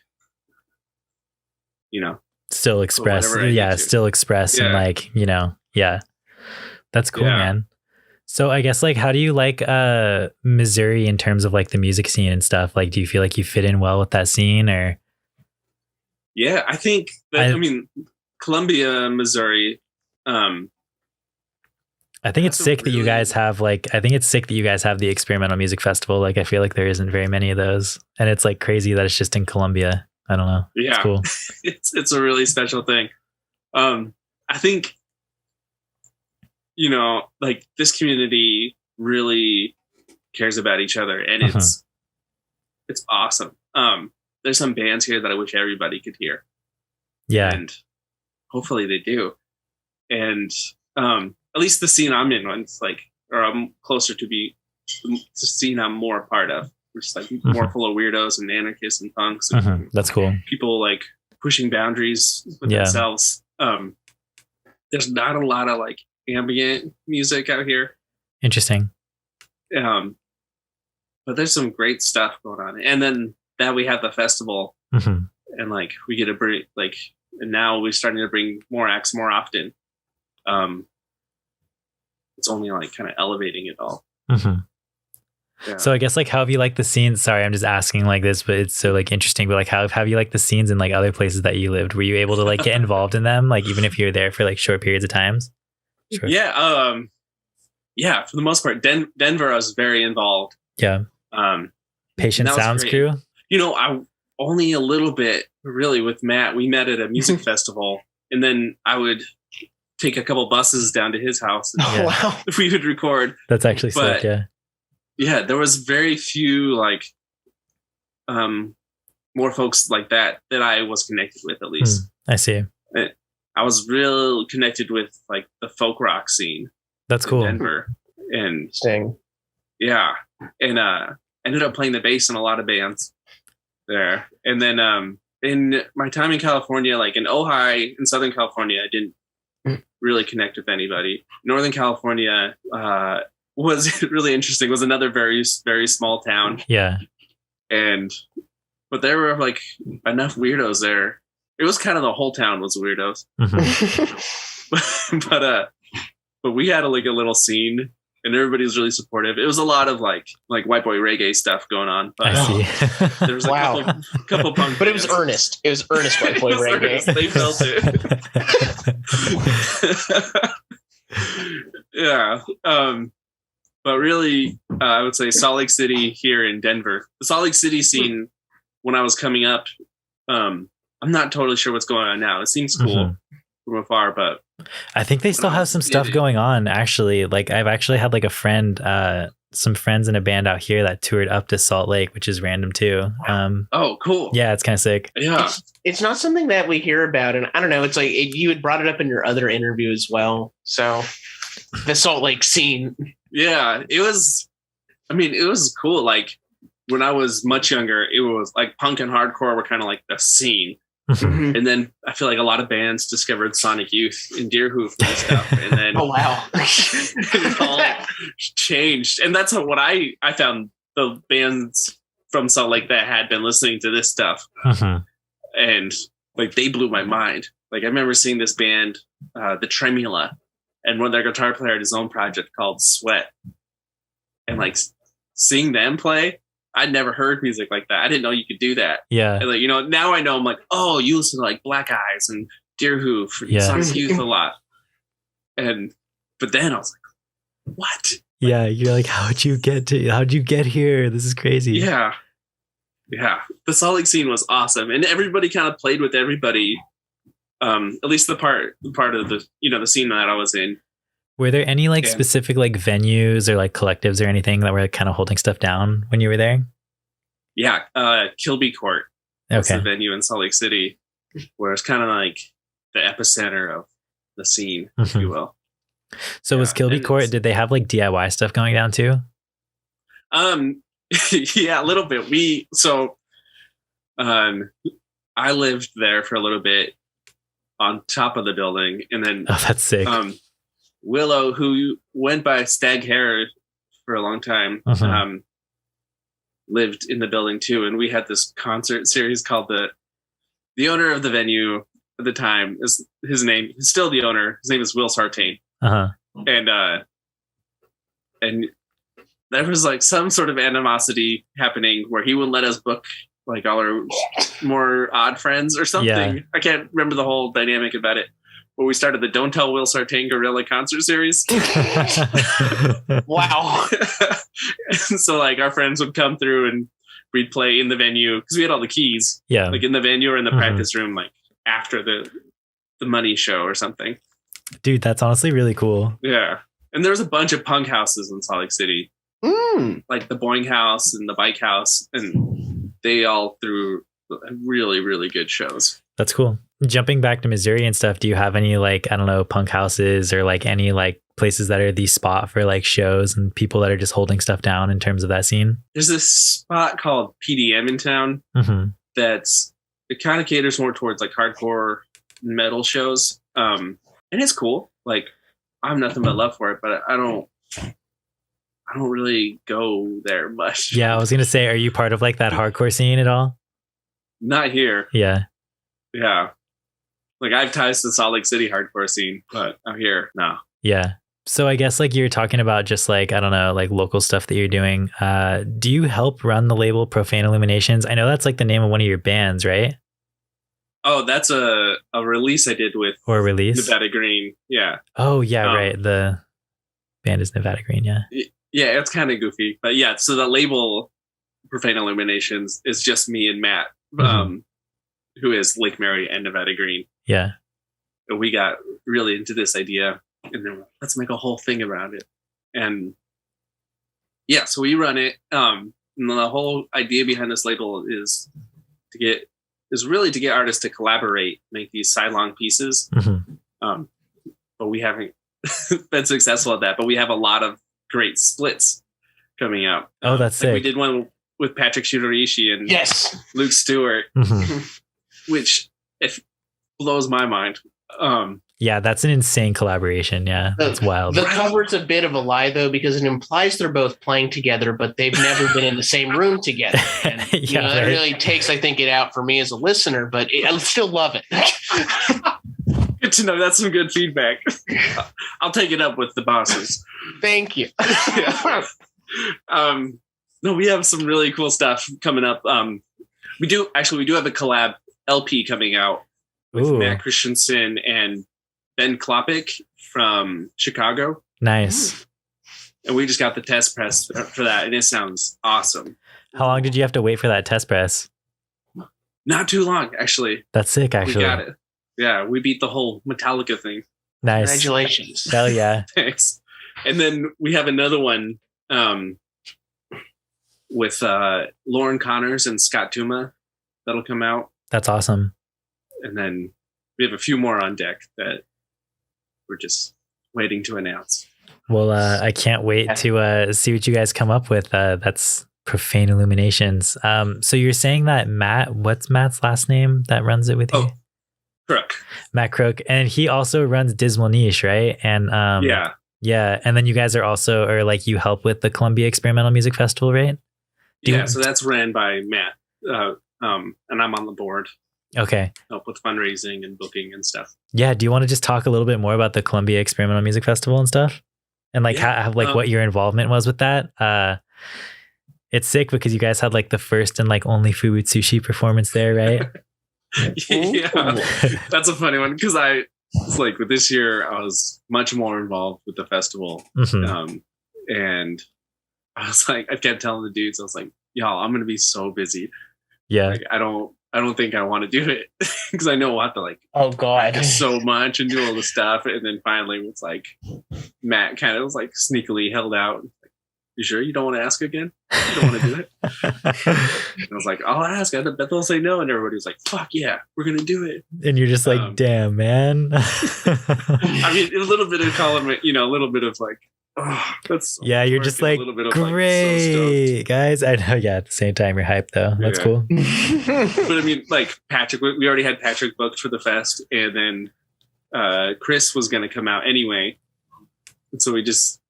Speaker 2: you know,
Speaker 1: still express. Still express and like, you know, that's cool, man. So I guess like, how do you like Missouri in terms of like the music scene and stuff? Like, do you feel like you fit in well with that scene or?
Speaker 2: Yeah, I think that, I mean, Columbia, Missouri,
Speaker 1: I think it's sick that you guys have the experimental music festival. Like, I feel like there isn't very many of those, and it's like crazy that it's just in Columbia. I don't know.
Speaker 2: Yeah,
Speaker 1: it's cool.
Speaker 2: It's a really special thing. I think, you know, like this community really cares about each other, and it's awesome. There's some bands here that I wish everybody could hear. Yeah, and hopefully they do. And at least the scene I'm in, it's like, or I'm closer to be the scene I'm more a part of, which is like more full of weirdos and anarchists and punks. And
Speaker 1: that's cool.
Speaker 2: People like pushing boundaries with themselves. There's not a lot of like ambient music out here. Interesting. But there's some great stuff going on. And then that we have the festival and like we get to bring like, and now we're starting to bring more acts more often. It's only like kind of elevating it all. Yeah. So I guess like, how have you liked the scenes? Sorry, I'm just asking like this, but it's so like interesting. But like, how have you liked the scenes in like other places that you lived? Were you able to like get involved in them? Like even if you're there for like short periods of times? Sure. Yeah. yeah, for the most part, Denver, I was very involved.
Speaker 1: Yeah. Patient Sounds crew.
Speaker 2: You know, I only a little bit really with Matt. We met at a music festival, and then I would take a couple buses down to his house. And
Speaker 3: wow.
Speaker 2: we would record.
Speaker 1: That's actually sick. Yeah.
Speaker 2: Yeah, there was very few like more folks like that I was connected with, at least.
Speaker 1: I see.
Speaker 2: I was real connected with like the folk rock scene.
Speaker 1: That's cool.
Speaker 2: Denver. And
Speaker 3: Sting.
Speaker 2: Yeah. And ended up playing the bass in a lot of bands there. And then in my time in California, like in Ojai in Southern California, I didn't really connect with anybody. Northern California was really interesting. It was another very, very small town.
Speaker 1: Yeah.
Speaker 2: But there were like enough weirdos there. It was kind of the whole town was weirdos. But we had a little scene, and everybody was really supportive. It was a lot of like white boy reggae stuff going on. But
Speaker 1: I see.
Speaker 2: there was a couple punk.
Speaker 3: But it was earnest. It was earnest white boy reggae.
Speaker 2: They felt it. Yeah. But really, I would say Salt Lake City here in Denver. The Salt Lake City scene, when I was coming up, I'm not totally sure what's going on now. It seems cool from afar, but
Speaker 1: I think they still have some stuff going on, actually. Like, I've actually had like a friend, some friends in a band out here that toured up to Salt Lake, which is random too.
Speaker 2: Oh, cool.
Speaker 1: Yeah, it's kind of sick.
Speaker 2: Yeah.
Speaker 3: It's not something that we hear about. And I don't know, it's like you had brought it up in your other interview as well. So the Salt Lake scene.
Speaker 2: Yeah, it was cool. Like when I was much younger, it was like punk and hardcore were kind of like the scene. And then I feel like a lot of bands discovered Sonic Youth and Deerhoof and stuff. And then
Speaker 3: oh wow,
Speaker 2: it all changed. And that's what I found the bands from Salt Lake that had been listening to this stuff. And like they blew my mind. Like I remember seeing this band, the Tremula, and one of their guitar player had his own project called Sweat. And like seeing them play, I'd never heard music like that. I didn't know you could do that.
Speaker 1: Yeah.
Speaker 2: And like, now I know. I'm like, oh, you listen to like Black Eyes and Deerhoof and Sonic Youth a lot. But then I was like, what?
Speaker 1: Yeah, you're like, how'd you get here? This is crazy.
Speaker 2: Yeah. Yeah. The Salt Lake scene was awesome. And everybody kind of played with everybody. At least the part of the, the scene that I was in.
Speaker 1: Were there any specific like venues or like collectives or anything that were like, kind of holding stuff down when you were there?
Speaker 2: Yeah. Kilby Court. That's the venue in Salt Lake City, where it's kind of like the epicenter of the scene, if you will.
Speaker 1: So was Kilby Court, did they have like DIY stuff going down too?
Speaker 2: Yeah, a little bit. I lived there for a little bit on top of the building, and then
Speaker 1: that's sick.
Speaker 2: Willow, who went by Stag Hair for a long time, lived in the building too. And we had this concert series called the owner of the venue at the time is his name. He's still the owner. His name is Will Sartain. And there was like some sort of animosity happening where he wouldn't let us book like all our more odd friends or something. Yeah. I can't remember the whole dynamic about it. Where we started the Don't Tell Will Sartain Gorilla concert series.
Speaker 3: Wow.
Speaker 2: And so like our friends would come through and we'd play in the venue because we had all the keys.
Speaker 1: Yeah.
Speaker 2: Like in the venue or in the practice room, like after the money show or something.
Speaker 1: Dude, that's honestly really cool.
Speaker 2: Yeah. And there was a bunch of punk houses in Salt Lake City. Like the Boing House and the Bike House. And they all threw really, really good shows.
Speaker 1: That's cool. Jumping back to Missouri and stuff, do you have any like, I don't know, punk houses or like any like places that are the spot for like shows and people that are just holding stuff down in terms of that scene?
Speaker 2: There's this spot called PDM in town it kind of caters more towards like hardcore metal shows. And it's cool. Like I have nothing but love for it, but I don't really go there much.
Speaker 1: Yeah, I was gonna say, are you part of like that hardcore scene at all?
Speaker 2: Not here.
Speaker 1: Yeah.
Speaker 2: Yeah. Like I have ties to the Salt Lake City hardcore scene, but out here, no.
Speaker 1: Yeah. So I guess like you're talking about just like, I don't know, like local stuff that you're doing. Do you help run the label Profane Illuminations? I know that's like the name of one of your bands, right?
Speaker 2: Oh, that's a release I did with
Speaker 1: Nevada
Speaker 2: Green. Yeah.
Speaker 1: Oh yeah, right. band is Nevada Green. Yeah.
Speaker 2: Yeah, it's kind of goofy, but yeah. So the label Profane Illuminations is just me and Matt, who is Lake Mary and Nevada Green.
Speaker 1: Yeah.
Speaker 2: And we got really into this idea, and then let's make a whole thing around it. And yeah, so we run it. And the whole idea behind this label is really to get artists to collaborate, make these sidelong pieces. But we haven't been successful at that. But we have a lot of great splits coming out.
Speaker 1: Oh, that's sick.
Speaker 2: We did one with Patrick Shutarishi and Luke Stewart, which blows my mind.
Speaker 1: Yeah, that's an insane collaboration. Yeah, that's wild.
Speaker 3: The cover's a bit of a lie, though, because it implies they're both playing together, but they've never been in the same room together. And, that really takes, I think, it out for me as a listener, but I still love it.
Speaker 2: Good to know. That's some good feedback. I'll take it up with the bosses.
Speaker 3: Thank you.
Speaker 2: No, we have some really cool stuff coming up. We do have a collab LP coming out with Matt Christensen and Ben Klopik from Chicago.
Speaker 1: Nice.
Speaker 2: And we just got the test press for that, and it sounds awesome.
Speaker 1: How long did you have to wait for that test press?
Speaker 2: Not too long, actually.
Speaker 1: That's sick, actually.
Speaker 2: We got it. Yeah, we beat the whole Metallica thing.
Speaker 1: Nice.
Speaker 3: Congratulations.
Speaker 1: Hell yeah.
Speaker 2: Thanks. And then we have another one with Lauren Connors and Scott Tuma that'll come out.
Speaker 1: That's awesome.
Speaker 2: And then we have a few more on deck that we're just waiting to announce.
Speaker 1: Well, I can't wait to see what you guys come up with. That's Profane Illuminations. So you're saying that what's Matt's last name that runs it with you?
Speaker 2: Crook.
Speaker 1: Matt Crook. And he also runs Dismal Niche, right? And yeah. And then you guys are like you help with the Columbia Experimental Music Festival, right?
Speaker 2: So that's ran by Matt. And I'm on the board.
Speaker 1: Okay.
Speaker 2: Help with fundraising and booking and stuff.
Speaker 1: Yeah. Do you want to just talk a little bit more about the Columbia Experimental Music Festival and stuff? And like what your involvement was with that? It's sick because you guys had like the first and like only food sushi performance there, right?
Speaker 2: Yeah. That's a funny one because I was like, with this year, I was much more involved with the festival. And I was like, I kept telling the dudes, I was like, y'all, I'm going to be so busy.
Speaker 1: Yeah.
Speaker 2: Like, I don't think I want to do it because I know I'll have to like,
Speaker 3: oh God,
Speaker 2: so much and do all the stuff. And then finally it's like, Matt kind of was like sneakily held out. Like, you sure you don't want to ask again? You don't want to do it? And I was like, I'll ask. I bet they'll say no. And everybody was like, fuck yeah, we're going to do it.
Speaker 1: And you're just like, damn, man.
Speaker 2: I mean, a little bit of column, a little bit of like, oh, that's so
Speaker 1: you're just like, great, like, so guys. I know. Yeah. At the same time, you're hyped though. That's cool.
Speaker 2: But I mean, like Patrick, we already had Patrick booked for the fest, and then Chris was going to come out anyway. And so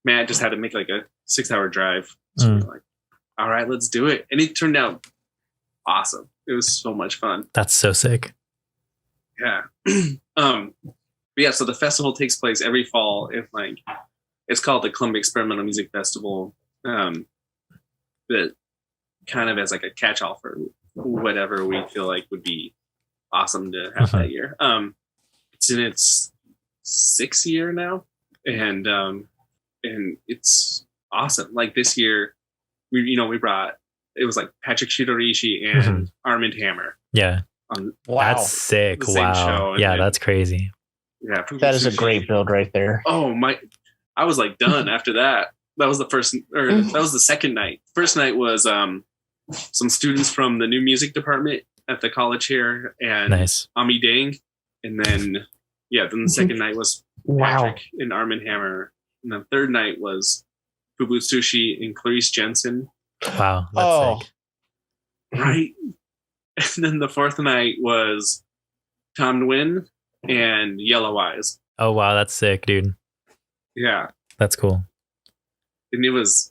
Speaker 2: Matt just had to make like a 6-hour drive. So we're like, all right, let's do it. And it turned out awesome. It was so much fun.
Speaker 1: That's so sick.
Speaker 2: Yeah. But yeah, so the festival takes place every fall in like, it's called the Columbia Experimental Music Festival. That kind of as like a catch-all for whatever we feel like would be awesome to have that year. It's in its 6th year now, and it's awesome. Like this year, we brought, it was like Patrick Shutarishi and Armand Hammer.
Speaker 1: Yeah,
Speaker 2: wow,
Speaker 1: that's sick. Wow, yeah, that's crazy.
Speaker 2: Yeah,
Speaker 3: that is a great build right there.
Speaker 2: Oh my. I was like done after that. That was that was the second night. First night was some students from the new music department at the college here and Ami Dang. And then the second night was Patrick and Armand Hammer. And the third night was Fubu Sushi and Clarice Jensen.
Speaker 1: Wow. That's sick.
Speaker 2: Right. And then the fourth night was Tom Nguyen and Yellow Eyes.
Speaker 1: Oh wow, that's sick, dude.
Speaker 2: Yeah.
Speaker 1: That's cool.
Speaker 2: And it was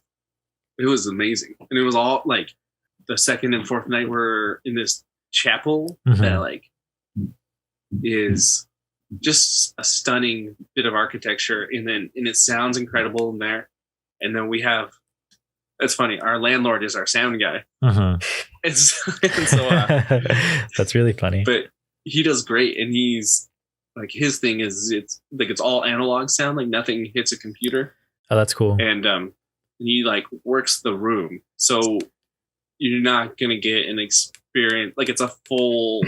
Speaker 2: amazing. And it was all like the second and fourth night were in this chapel that like is just a stunning bit of architecture. And it sounds incredible in there. And then we have, it's funny, our landlord is our sound guy. And so
Speaker 1: that's really funny.
Speaker 2: But he does great. And he's, like his thing is it's all analog sound, like nothing hits a computer.
Speaker 1: Oh, that's cool.
Speaker 2: And he like works the room, so you're not gonna get an experience like it's a full.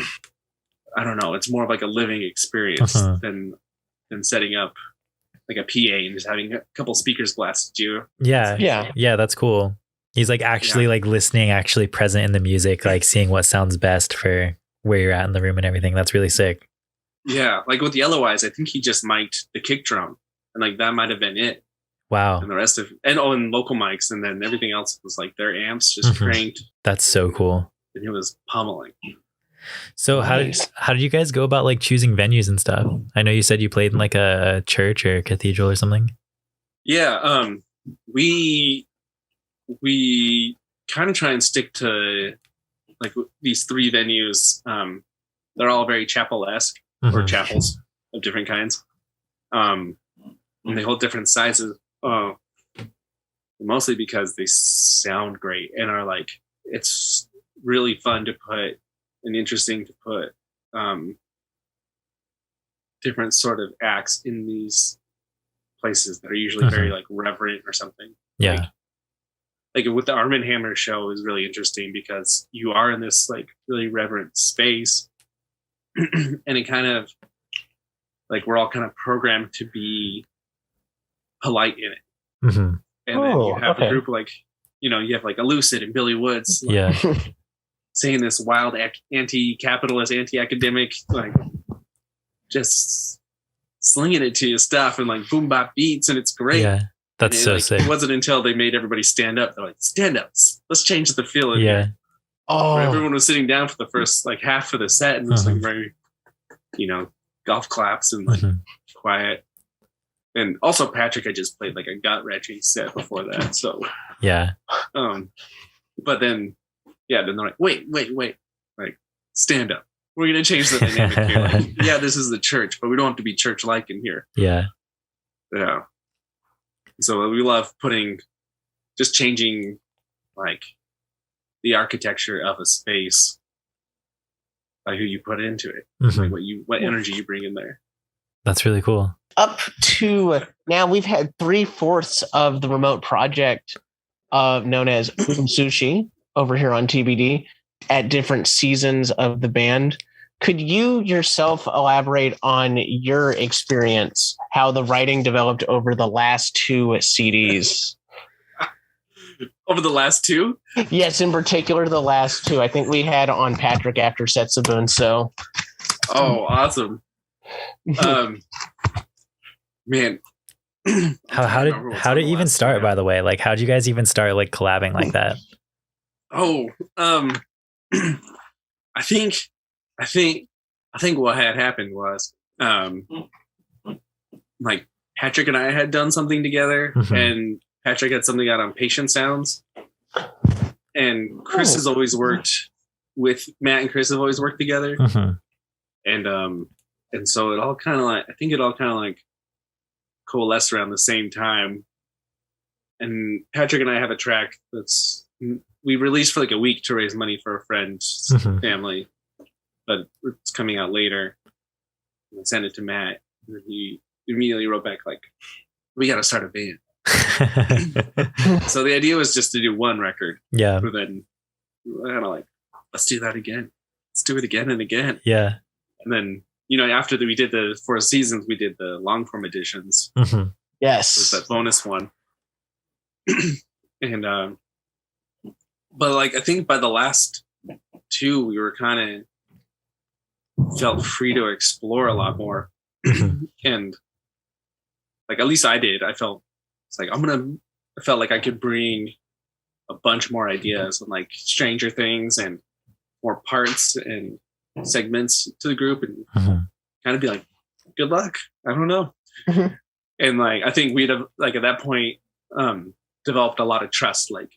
Speaker 2: I don't know. It's more of like a living experience than setting up like a PA and just having a couple speakers blasted you.
Speaker 1: Yeah. That's cool. He's like actually like listening, actually present in the music, like seeing what sounds best for where you're at in the room and everything. That's really sick.
Speaker 2: Yeah, like with Yellow Eyes, I think he just mic'd the kick drum, and like that might have been it.
Speaker 1: Wow.
Speaker 2: And the rest of and local mics, and then everything else was like their amps just cranked.
Speaker 1: That's so cool.
Speaker 2: And it was pummeling.
Speaker 1: So how did you guys go about like choosing venues and stuff? I know you said you played in like a church or a cathedral or something.
Speaker 2: Yeah, we kind of try and stick to like these 3 venues. They're all very chapel-esque or chapels of different kinds. And they hold different sizes. Mostly because they sound great and are like it's really fun to put and interesting to put different sort of acts in these places that are usually very like reverent or something.
Speaker 1: Yeah.
Speaker 2: Like with the Arm & Hammer show is really interesting because you are in this like really reverent space and it kind of like we're all kind of programmed to be polite in it. And then you have a group like, you have like Elucid and Billy Woods. Like, saying this wild anti-capitalist, anti-academic, like just slinging it to you stuff and like boom bop beats. And it's great.
Speaker 1: Yeah. That's so
Speaker 2: like,
Speaker 1: sick.
Speaker 2: It wasn't until they made everybody stand up. They're like, stand ups. Let's change the feel of it.
Speaker 1: Yeah.
Speaker 3: Oh,
Speaker 2: everyone was sitting down for the first like half of the set and it was like very, golf claps and like quiet. And also Patrick had just played like a gut-wrenching set before that. So
Speaker 1: yeah.
Speaker 2: But then then they're like, wait, like stand up. We're gonna change the dynamic here. Like, yeah, this is the church, but we don't have to be church-like in here.
Speaker 1: Yeah.
Speaker 2: Yeah. So we love changing like the architecture of a space by who you put into it, like what energy you bring in there.
Speaker 1: That's really cool.
Speaker 3: Up to now, we've had 3/4 of the remote project known as Sushi over here on TBD at different seasons of the band. Could you yourself elaborate on your experience, how the writing developed over the last 2 CDs?
Speaker 2: Over the last 2?
Speaker 3: Yes, in particular, the last 2. I think we had on Patrick after Setsubun, so.
Speaker 2: Oh, awesome. Man.
Speaker 1: How did it even start, by the way? Like, how did you guys even start like collabing like that?
Speaker 2: Oh, I think what had happened was, like Patrick and I had done something together, and Patrick had something out on Patient Sounds, and Chris has always worked with Matt, and Chris have always worked together, and so it all kind of like coalesced around the same time. And Patrick and I have a track we released for like a week to raise money for a friend's family, but it's coming out later. I sent it to Matt, and he immediately wrote back like, "We got to start a band." So the idea was just to do one record.
Speaker 1: Yeah.
Speaker 2: But then kind of like, let's do that again. Let's do it again and again.
Speaker 1: Yeah.
Speaker 2: And then after we did the 4 seasons, we did the long form editions.
Speaker 3: Yes.
Speaker 2: It was that bonus one. And but like I think by the last 2 we were kind of felt free to explore a lot more. And like at least I did. I felt it's like I felt like I could bring a bunch more ideas and like Stranger Things and more parts and segments to the group and kind of be like, good luck. I don't know. And like I think we'd have like at that point developed a lot of trust, like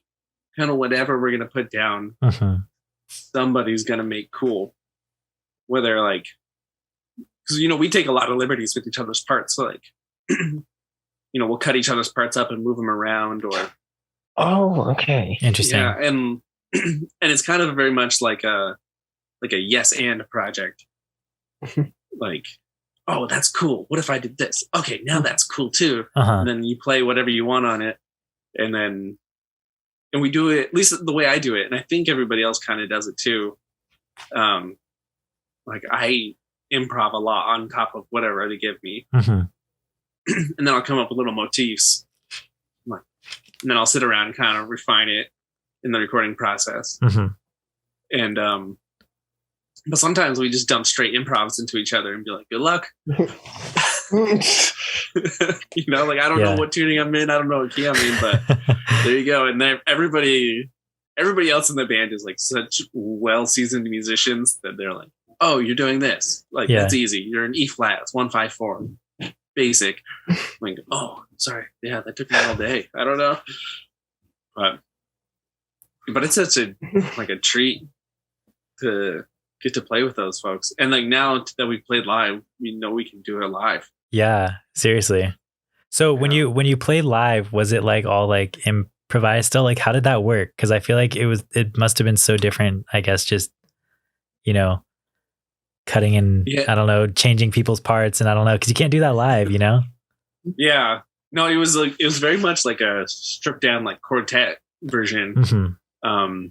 Speaker 2: kind of whatever we're gonna put down, somebody's gonna make cool. Whether like because we take a lot of liberties with each other's parts, so like we'll cut each other's parts up and move them around or
Speaker 3: okay,
Speaker 1: interesting.
Speaker 2: Yeah, and it's kind of very much like a yes and project. Like oh, that's cool. What if I did this? Okay, now that's cool too.
Speaker 1: Uh-huh.
Speaker 2: And then you play whatever you want on it. And we do it, at least the way I do it. And I think everybody else kind of does it too. Like I improv a lot on top of whatever they give me.
Speaker 1: Mm-hmm.
Speaker 2: And then I'll come up with little motifs. And then I'll sit around and kind of refine it in the recording process.
Speaker 1: Mm-hmm.
Speaker 2: And but sometimes we just dump straight improvs into each other and be like, good luck. You know, like I don't know what tuning I'm in, I don't know what key I'm in, but there you go. And then everybody else in the band is like such well-seasoned musicians that they're like, oh, you're doing this. Like that's easy. You're in E flat, it's 1-5-4. Basic. I'm like, oh, sorry. Yeah, that took me all day. I don't know. But it's such a treat to get to play with those folks. And like now that we've played live, we know we can do it live.
Speaker 1: Yeah, seriously. So when you played live, was it like all like improvised still? Like how did that work? Because I feel like it must have been so different, I guess, just, you know, cutting and I don't know, changing people's parts, and I don't know, because you can't do that live, you know?
Speaker 2: Yeah. No, it was very much like a stripped down like quartet version.
Speaker 1: Mm-hmm.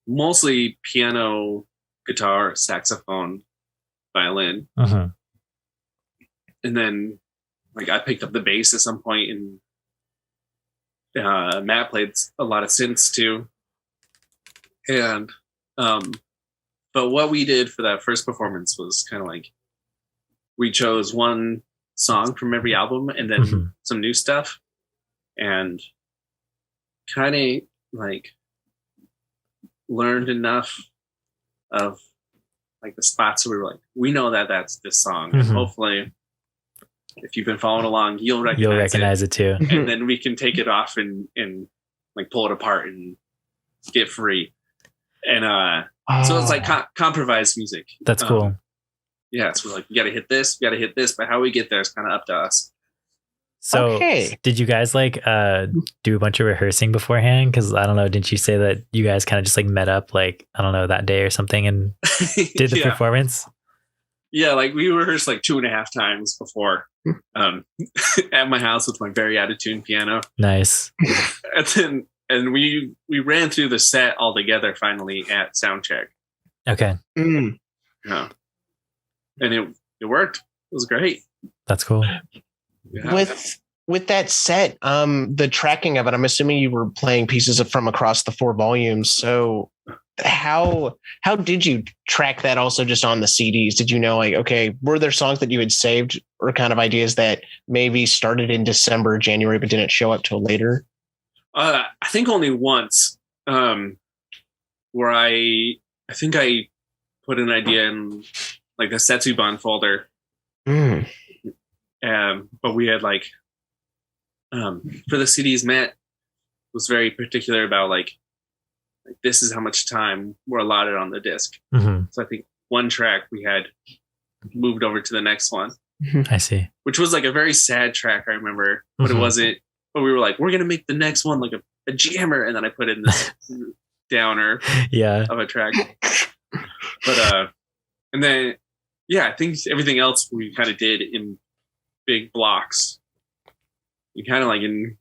Speaker 2: Mostly piano, guitar, saxophone, violin.
Speaker 1: Mm-hmm.
Speaker 2: And then like I picked up the bass at some point, and Matt played a lot of synths too. And but what we did for that first performance was kind of like we chose one song from every album and then some new stuff, and kind of like learned enough of like the spots where we were like, we know that that's this song. And hopefully if you've been following along, you'll recognize it
Speaker 1: too.
Speaker 2: And then we can take it off and like pull it apart and get free. And so it's like compromised music.
Speaker 1: That's cool.
Speaker 2: Yeah, so we're like, you gotta hit this, but how we get there is kind of up to us.
Speaker 1: So did you guys like do a bunch of rehearsing beforehand? Because I don't know, didn't you say that you guys kind of just like met up like, I don't know, that day or something and did the performance?
Speaker 2: Yeah, like we rehearsed like 2.5 times before at my house with my very out of tune piano.
Speaker 1: Nice.
Speaker 2: And we ran through the set all together finally at soundcheck.
Speaker 1: Okay.
Speaker 2: Yeah. And it worked. It was great.
Speaker 1: That's cool.
Speaker 3: Yeah. With that set, the tracking of it, I'm assuming you were playing pieces from across the 4 volumes. So how did you track that also just on the CDs? Did you know, like, okay, were there songs that you had saved or kind of ideas that maybe started in December, January, but didn't show up till later?
Speaker 2: I think only once, where I think I put an idea in like the Setsuban folder. But we had like, for the CDs, Matt was very particular about like this is how much time we're allotted on the disc. So I think one track we had moved over to the next one.
Speaker 1: I see.
Speaker 2: Which was like a very sad track, I remember, but it wasn't. But we were like, we're gonna make the next one like a jammer, and then I put in this downer of a track. But and then I think everything else we kind of did in big blocks. You kind of like in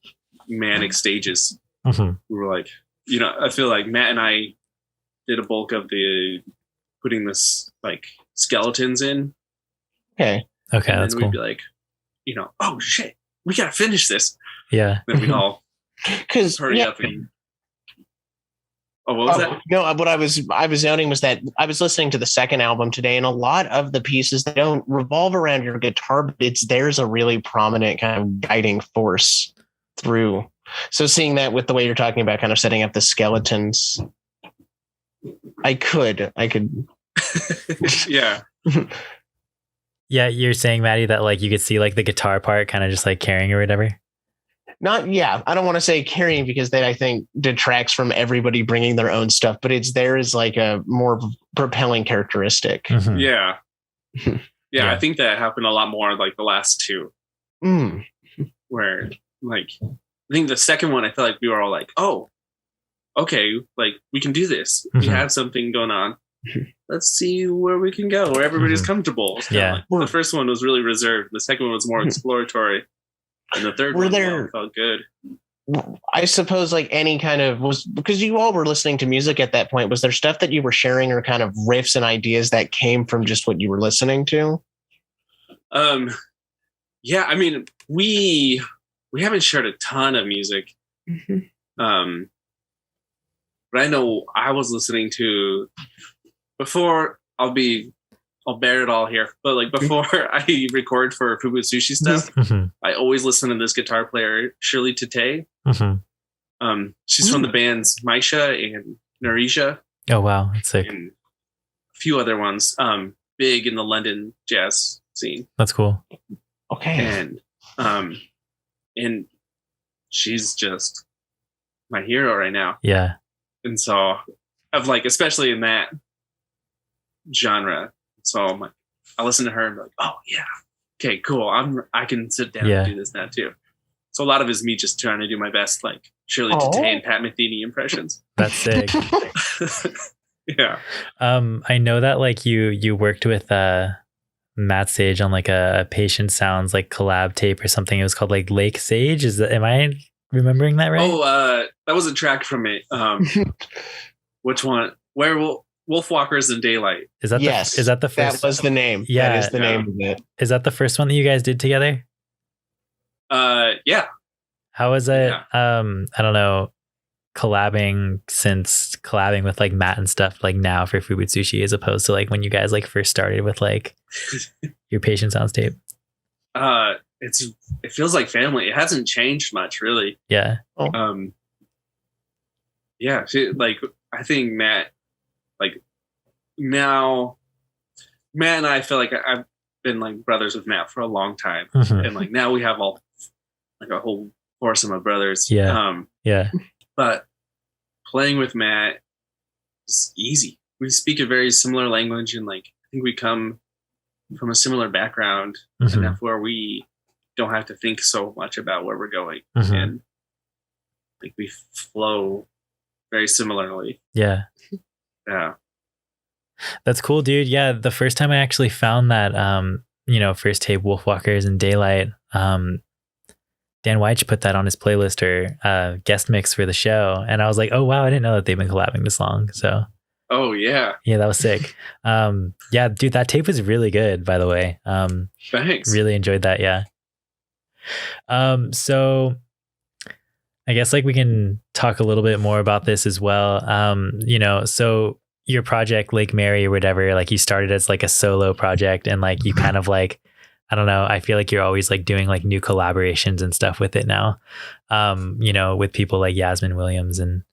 Speaker 2: manic stages. We were like, you know, I feel like Matt and I did a bulk of the putting this like skeletons in.
Speaker 3: Okay,
Speaker 2: and then we'd be like, you know, oh shit, we gotta finish this.
Speaker 1: Yeah.
Speaker 2: Then we'd all hurry up and. Oh, what was that?
Speaker 3: No, what I was noting was that I was listening to the second album today, and a lot of the pieces, they don't revolve around your guitar, but there's a really prominent kind of guiding force through. So seeing that with the way you're talking about kind of setting up the skeletons, I could.
Speaker 2: Yeah.
Speaker 1: Yeah, you're saying, Maddie, that like you could see like the guitar part kind of just like carrying or whatever.
Speaker 3: I don't want to say carrying because that I think detracts from everybody bringing their own stuff, but there is like a more propelling characteristic.
Speaker 2: Yeah. I think that happened a lot more like the last 2. Where like, I think the second one, I felt like we were all like, oh, okay, like we can do this. We have something going on. let's see where we can go, where everybody's comfortable.
Speaker 1: Yeah.
Speaker 2: Like, the first one was really reserved. The second one was more exploratory. And the third one felt good.
Speaker 3: I suppose like any kind of because you all were listening to music at that point. Was there stuff that you were sharing or kind of riffs and ideas that came from just what you were listening to?
Speaker 2: Yeah, I mean, we haven't shared a ton of music. But I know I was listening to before. I'll bear it all here. But like before I record for Fubu Sushi stuff, I always listen to this guitar player, Shirley Tate. She's from the bands Maisha and Narisha.
Speaker 1: Oh wow, that's sick.
Speaker 2: And a few other ones. Big in the London jazz scene.
Speaker 1: That's cool.
Speaker 3: Okay.
Speaker 2: And she's just my hero right now.
Speaker 1: Yeah.
Speaker 2: And so I've like, especially in that genre. So I'm like, I listen to her and be like, oh yeah, okay, cool. I can sit down and do this now too. So a lot of it is me just trying to do my best, like Shirley Tate and Pat Metheny impressions.
Speaker 1: That's sick.
Speaker 2: Yeah.
Speaker 1: I know that like you worked with Matt Sage on like a Patient Sounds like collab tape or something. It was called like Lake Sage. Am I remembering that right?
Speaker 2: Oh, that was a track from it. Which one? Wolfwalkers in Daylight.
Speaker 1: Is that is that the first?
Speaker 3: That was the name.
Speaker 1: Yeah,
Speaker 3: that is the name of it.
Speaker 1: Is that the first one that you guys did together?
Speaker 2: Yeah.
Speaker 1: How was it? Yeah. I don't know. Collabing with like Matt and stuff like now for Fubu Sushi as opposed to like when you guys like first started with like your Patient Sounds tape.
Speaker 2: It feels like family. It hasn't changed much really.
Speaker 1: Yeah.
Speaker 2: Yeah. Like I think Matt, like now, Matt and I feel like I've been like brothers with Matt for a long time, and like now we have all like a whole foursome of brothers.
Speaker 1: Yeah.
Speaker 2: But playing with Matt is easy. We speak a very similar language, and like I think we come from a similar background enough where we don't have to think so much about where we're going, and like we flow very similarly.
Speaker 1: Yeah.
Speaker 2: Yeah.
Speaker 1: That's cool, dude. Yeah. The first time I actually found that, first tape Wolfwalkers in Daylight, Dan Weich put that on his playlist or guest mix for the show. And I was like, oh, wow, I didn't know that they've been collabing this long. So.
Speaker 2: Oh, yeah.
Speaker 1: Yeah, that was sick. Yeah, dude, that tape was really good, by the way.
Speaker 2: Thanks.
Speaker 1: Really enjoyed that. Yeah. So I guess like we can talk a little bit more about this as well. So your project Lake Mary or whatever, like you started as like a solo project and like you kind of like, I don't know, I feel like you're always like doing like new collaborations and stuff with it now, with people like Yasmin Williams and,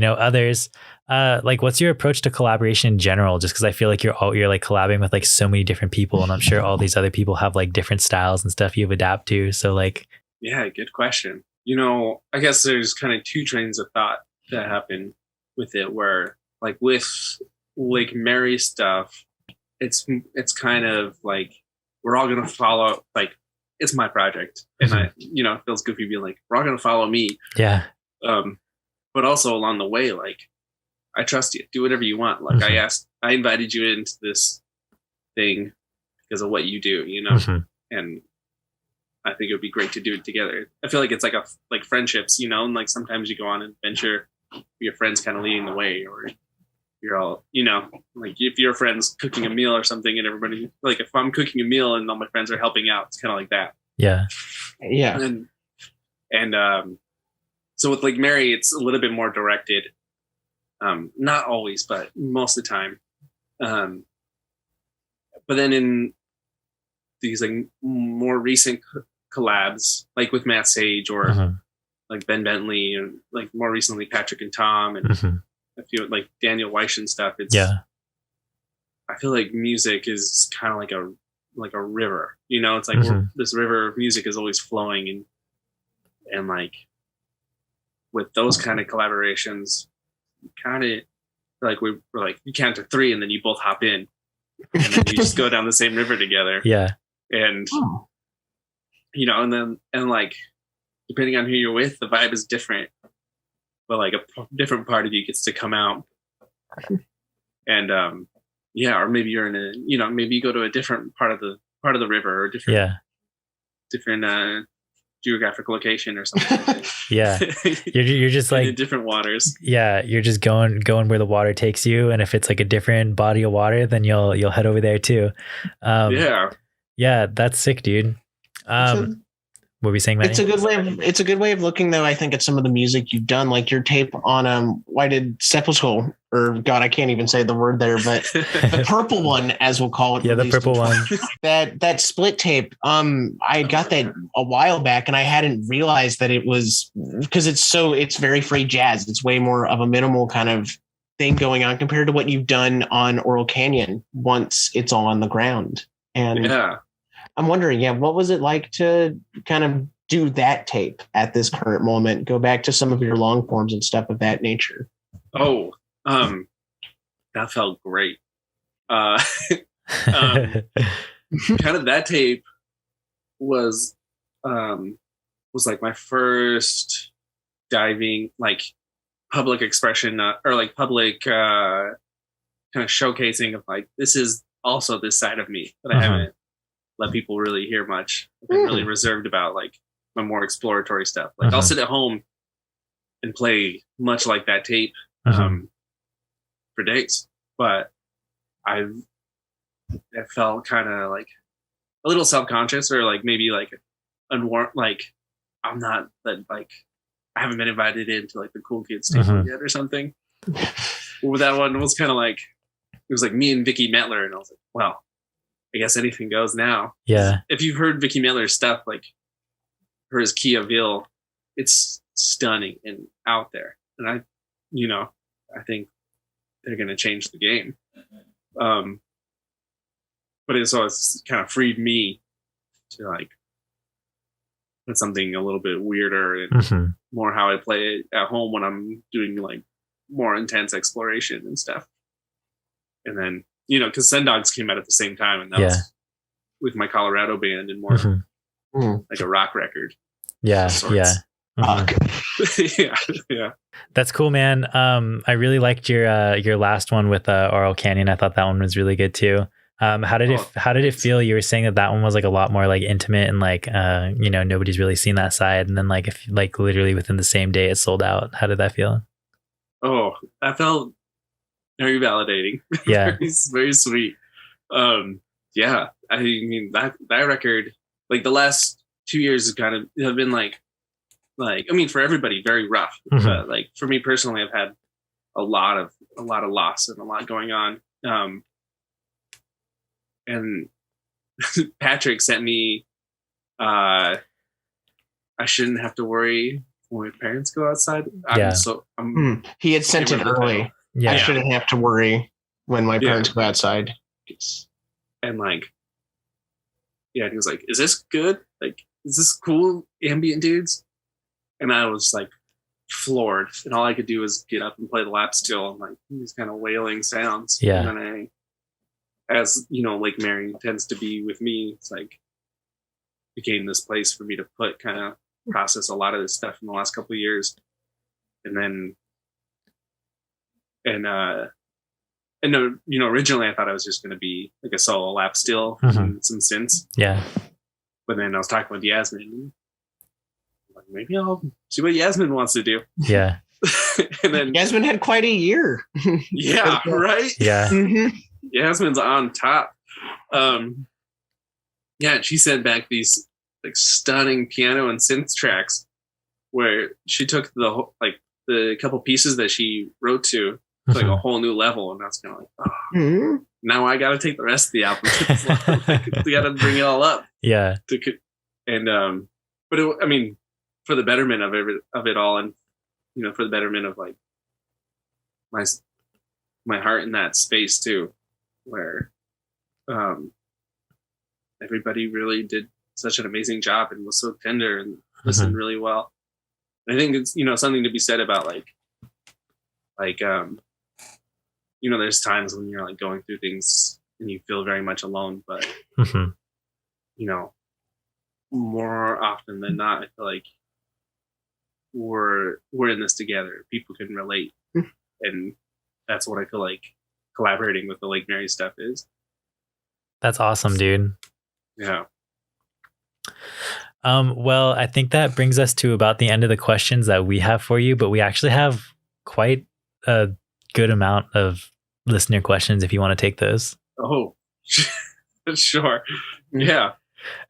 Speaker 1: others. Like what's your approach to collaboration in general? Just because I feel like you're like collabing with like so many different people and I'm sure all these other people have like different styles and stuff you've adapt to. So like.
Speaker 2: Yeah, good question. I guess there's kind of two trains of thought that happen with it where like with Lake Mary stuff, it's kind of like we're all going to follow, like it's my project and it feels goofy being like, we're all going to follow me.
Speaker 1: Yeah.
Speaker 2: But also along the way, like I trust you, do whatever you want. Like I invited you into this thing because of what you do, and I think it would be great to do it together. I feel like it's like friendships, and like sometimes you go on an adventure, your friend's kind of leading the way, or you're all, like if your friend's cooking a meal or something and everybody, like if I'm cooking a meal and all my friends are helping out, it's kind of like that.
Speaker 1: Yeah.
Speaker 3: Yeah.
Speaker 2: And so with Lake Mary, it's a little bit more directed. Not always, but most of the time. But then in these like more recent collabs, like with Matt Sage or like Ben Bentley and like more recently Patrick and Tom and a few like Daniel Weish and stuff. I feel like music is kind of like a river, it's like this river of music is always flowing and like with those kind of collaborations, kind of like we're like you count to three and then you both hop in and then you just go down the same river together.
Speaker 1: Yeah.
Speaker 2: And and like depending on who you're with, the vibe is different, but like a different part of you gets to come out. And yeah, or maybe you're in a, maybe you go to a different part of the river, or different geographic location or something.
Speaker 1: Yeah. You're just like
Speaker 2: in different waters.
Speaker 1: Yeah, you're just going where the water takes you, and if it's like a different body of water, then you'll head over there too. Yeah, that's sick, dude. What were we saying, Manny?
Speaker 3: It's a good way of looking, though, I think, at some of the music you've done, like your tape on Whited Sepulchre, or God, I can't even say the word there, but the purple one, as we'll call it.
Speaker 1: Yeah, the purple one.
Speaker 3: That split tape. I got that a while back, and I hadn't realized that it was, because it's very free jazz. It's way more of a minimal kind of thing going on compared to what you've done on Oral Canyon once it's all on the ground. And
Speaker 2: yeah.
Speaker 3: I'm wondering, what was it like to kind of do that tape at this current moment? Go back to some of your long forms and stuff of that nature.
Speaker 2: Oh, that felt great. Kind of that tape was like my first diving, like public expression, or like public kind of showcasing of like, this is also this side of me that I haven't let people really hear much. I've been really reserved about like my more exploratory stuff. Like I'll sit at home and play much like that tape for days, but I felt kind of like a little self-conscious, or like maybe like unwarranted, like I'm not that, like I haven't been invited into like the cool kids table yet or something. Well, that one was kind of like, it was like me and Vicky Metler, and I was like, well, I guess anything goes now.
Speaker 1: Yeah.
Speaker 2: If you've heard Vicky Miller's stuff, like hers Key of Ville, it's stunning and out there. And I think they're going to change the game. But it's kind of freed me to like put something a little bit weirder and more how I play it at home when I'm doing like more intense exploration and stuff. And then, because Send Dogs came out at the same time, and that was with my Colorado band and more like a rock record.
Speaker 1: Yeah. Yeah.
Speaker 2: Yeah.
Speaker 1: That's cool, man. I really liked your last one with Oral Canyon. I thought that one was really good too. How did it feel? You were saying that one was like a lot more like intimate, and like nobody's really seen that side. And then like if like literally within the same day it sold out. How did that feel?
Speaker 2: Oh, that felt very validating.
Speaker 1: Yeah.
Speaker 2: very, very sweet. Yeah. I mean that record, like the last 2 years have been like I mean, for everybody, very rough. But like for me personally, I've had a lot of loss and a lot going on. And Patrick sent me, I shouldn't have to worry when my parents go outside.
Speaker 3: He had sent it early. Yeah. I shouldn't have to worry when my parents go outside.
Speaker 2: And like, he was like, is this good? Like, is this cool ambient dudes? And I was like floored. And all I could do was get up and play the lap steel and like these kind of wailing sounds.
Speaker 1: Yeah.
Speaker 2: And then as Lake Mary tends to be with me, it's like became this place for me to kind of process a lot of this stuff in the last couple of years. And then originally I thought I was just going to be like a solo lap steel and some synths.
Speaker 1: Yeah.
Speaker 2: But then I was talking with Yasmin, and like, maybe I'll see what Yasmin wants to do.
Speaker 1: Yeah.
Speaker 3: And then Yasmin had quite a year.
Speaker 2: Yeah. Right.
Speaker 1: Yeah.
Speaker 2: Yasmin's on top. And she sent back these like stunning piano and synth tracks where she took the couple pieces that she wrote to like a whole new level, and that's kind of like, now I got to take the rest of the album. We got to bring it all up.
Speaker 1: Yeah.
Speaker 2: But I mean, for the betterment of it all, and for the betterment of like my heart in that space too, where everybody really did such an amazing job and was so tender and listened really well. I think it's something to be said about like there's times when you're like going through things and you feel very much alone, but more often than not, I feel like we're in this together. People can relate, and that's what I feel like collaborating with the Lake Mary stuff is.
Speaker 1: That's awesome, dude.
Speaker 2: Yeah.
Speaker 1: Well, I think that brings us to about the end of the questions that we have for you, but we actually have quite a good amount of listener questions if you want to take those.
Speaker 2: Oh, sure. Yeah.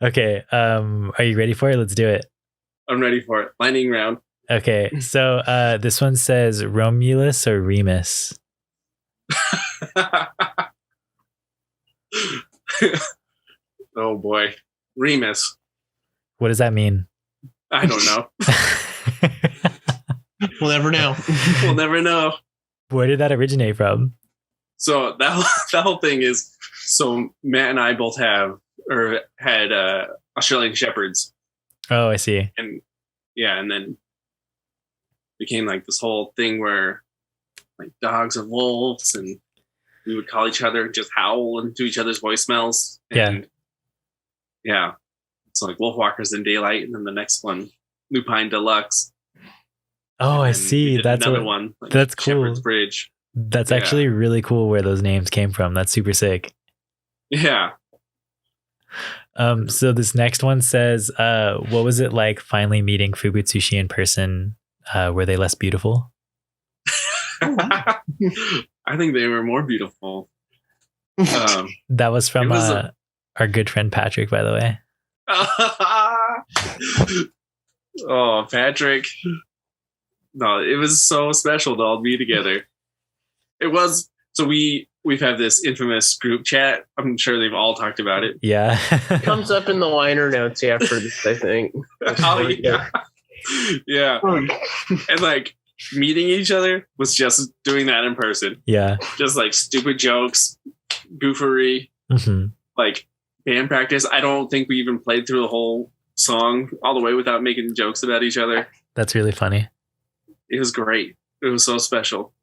Speaker 1: Okay. Are you ready for it? Let's do it.
Speaker 2: I'm ready for it. Lightning round.
Speaker 1: Okay. So this one says Romulus or Remus?
Speaker 2: Oh boy. Remus.
Speaker 1: What does that mean?
Speaker 2: I don't know.
Speaker 3: We'll never know.
Speaker 2: We'll never know.
Speaker 1: Where did that originate from?
Speaker 2: So that whole thing is, so Matt and I both had Australian Shepherds.
Speaker 1: Oh, I see.
Speaker 2: And yeah, and then became like this whole thing where like dogs and wolves, and we would call each other, just howl into each other's voicemails. And yeah. It's like Wolfwalkers in Daylight, and then the next one, Lupine Deluxe.
Speaker 1: Oh, I see. That's
Speaker 2: another one. Like
Speaker 1: that's cool.
Speaker 2: Shepherd's Bridge.
Speaker 1: That's actually really cool where those names came from. That's super sick.
Speaker 2: Yeah.
Speaker 1: So this next one says, what was it like finally meeting Fubutsushi in person? Were they less beautiful?
Speaker 2: I think they were more beautiful.
Speaker 1: That was from our good friend Patrick, by the way.
Speaker 2: Oh, Patrick. No, it was so special to all be together. It was. So we've had this infamous group chat. I'm sure they've all talked about it.
Speaker 1: Yeah.
Speaker 3: It comes up in the liner notes after this, I think.
Speaker 2: Oh, yeah. Yeah. And like meeting each other was just doing that in person.
Speaker 1: Yeah.
Speaker 2: Just like stupid jokes, goofery, like band practice. I don't think we even played through the whole song all the way without making jokes about each other.
Speaker 1: That's really funny.
Speaker 2: It was great. It was so special.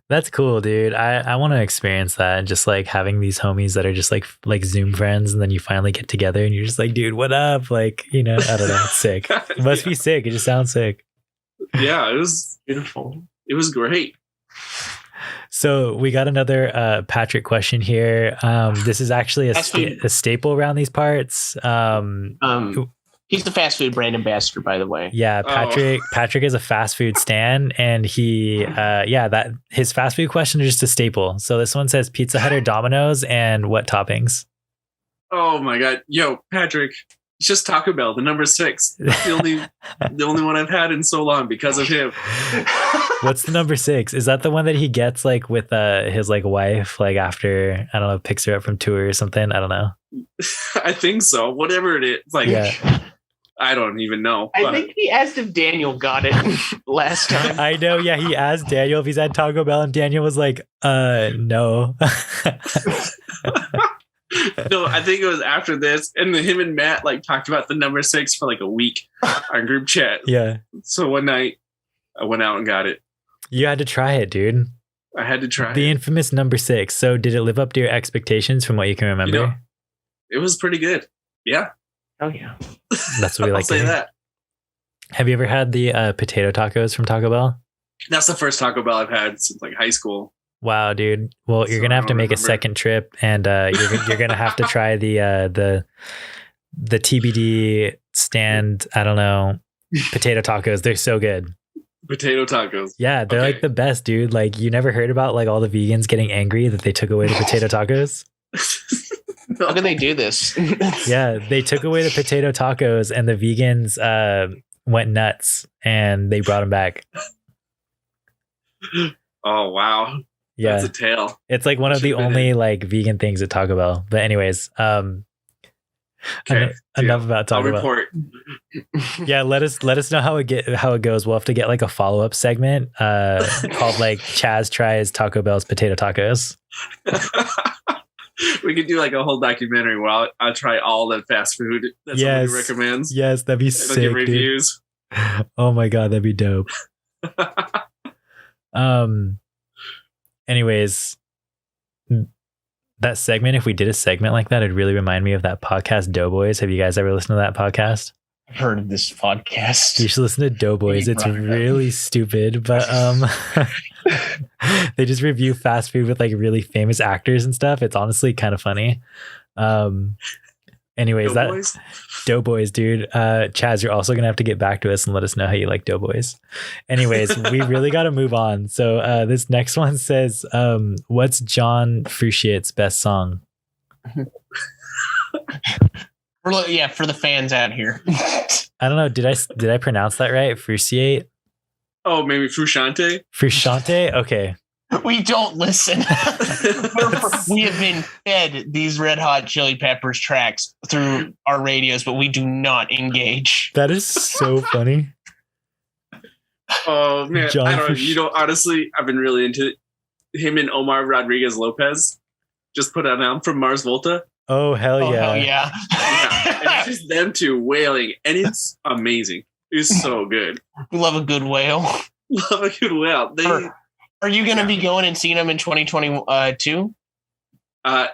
Speaker 1: That's cool, dude. I want to experience that, and just like having these homies that are just like Zoom friends, and then you finally get together and you're just like, dude, what up? Like, you know, I don't know. It's sick. It must be sick. It just sounds sick.
Speaker 2: Yeah, it was beautiful. It was great.
Speaker 1: So we got another Patrick question here. This is actually a staple around these parts.
Speaker 3: He's the fast food brand ambassador, by the way.
Speaker 1: Yeah, Patrick is a fast food stan, and that his fast food question is just a staple. So this one says Pizza Hut or Domino's, and what toppings?
Speaker 2: Oh my god, yo, Patrick, it's just Taco Bell, the number 6. That's the only one I've had in so long because of him.
Speaker 1: What's the number 6? Is that the one that he gets like with his like wife, like after, I don't know, picks her up from tour or something? I don't know.
Speaker 2: I think so. Whatever it is, like. Yeah. I don't even know.
Speaker 3: I think he asked if Daniel got it last time.
Speaker 1: I know. Yeah, he asked Daniel if he's had Taco Bell, and Daniel was like, no.
Speaker 2: No, I think it was after this, and him and Matt like talked about the number 6 for like a week on group chat.
Speaker 1: Yeah.
Speaker 2: So one night, I went out and got it.
Speaker 1: You had to try it, dude.
Speaker 2: I had to try
Speaker 1: the infamous number 6. So did it live up to your expectations from what you can remember?
Speaker 2: You know, it was pretty good. Yeah.
Speaker 3: Oh yeah.
Speaker 1: That's what we like
Speaker 2: to say that.
Speaker 1: Have you ever had the potato tacos from Taco Bell?
Speaker 2: That's the first Taco Bell I've had since like high school.
Speaker 1: Wow, dude. Well, you're gonna have to make a second trip, and you're gonna have to try the TBD stand. I don't know, potato tacos. They're so good.
Speaker 2: Potato tacos.
Speaker 1: Yeah, they're like the best, dude. Like, you never heard about like all the vegans getting angry that they took away the potato tacos?
Speaker 3: How can they do this?
Speaker 1: Yeah, they took away the potato tacos, and the vegans went nuts, and they brought them back.
Speaker 2: Oh wow!
Speaker 1: Yeah,
Speaker 2: that's a tale.
Speaker 1: It's like one of the only like vegan things at Taco Bell. But anyways,
Speaker 2: okay,
Speaker 1: enough about Taco Bell.
Speaker 2: Report.
Speaker 1: Yeah, let us know how it goes. We'll have to get like a follow-up segment called like Chaz tries Taco Bell's potato tacos.
Speaker 2: We could do like a whole documentary where I'll try all the fast food that somebody recommends.
Speaker 1: Yes, that'd be sick.
Speaker 2: Give reviews.
Speaker 1: Dude. Oh my god, that'd be dope. Anyways, that segment, if we did a segment like that, it'd really remind me of that podcast Doughboys. Have you guys ever listened to that podcast?
Speaker 3: I've heard of this podcast.
Speaker 1: You should listen to Doughboys. It's really stupid, but they just review fast food with like really famous actors and stuff. It's honestly kind of funny. Anyways,
Speaker 2: Doughboys?
Speaker 1: Doughboys, dude. Chaz, you're also gonna have to get back to us and let us know how you like Doughboys. Anyways, we really got to move on. So this next one says, what's John Frusciate's best song?
Speaker 3: Yeah, for the fans out here.
Speaker 1: I don't know. Did I pronounce that right? Frusciate?
Speaker 2: Oh, maybe Frusciate?
Speaker 1: Frusciate? Okay.
Speaker 3: We don't listen. We have been fed these Red Hot Chili Peppers tracks through our radios, but we do not engage.
Speaker 1: That is so funny.
Speaker 2: Oh man,
Speaker 1: John
Speaker 2: I don't. You know, honestly, I've been really into him and Omar Rodriguez Lopez. Just put out an album from Mars Volta.
Speaker 1: Oh hell yeah!
Speaker 3: Hell yeah!
Speaker 2: Yeah, and it's just them two wailing, and it's amazing. It's so good.
Speaker 3: We love a good whale.
Speaker 2: Love a good whale.
Speaker 3: Are you going to be going and seeing them in 2022?
Speaker 2: I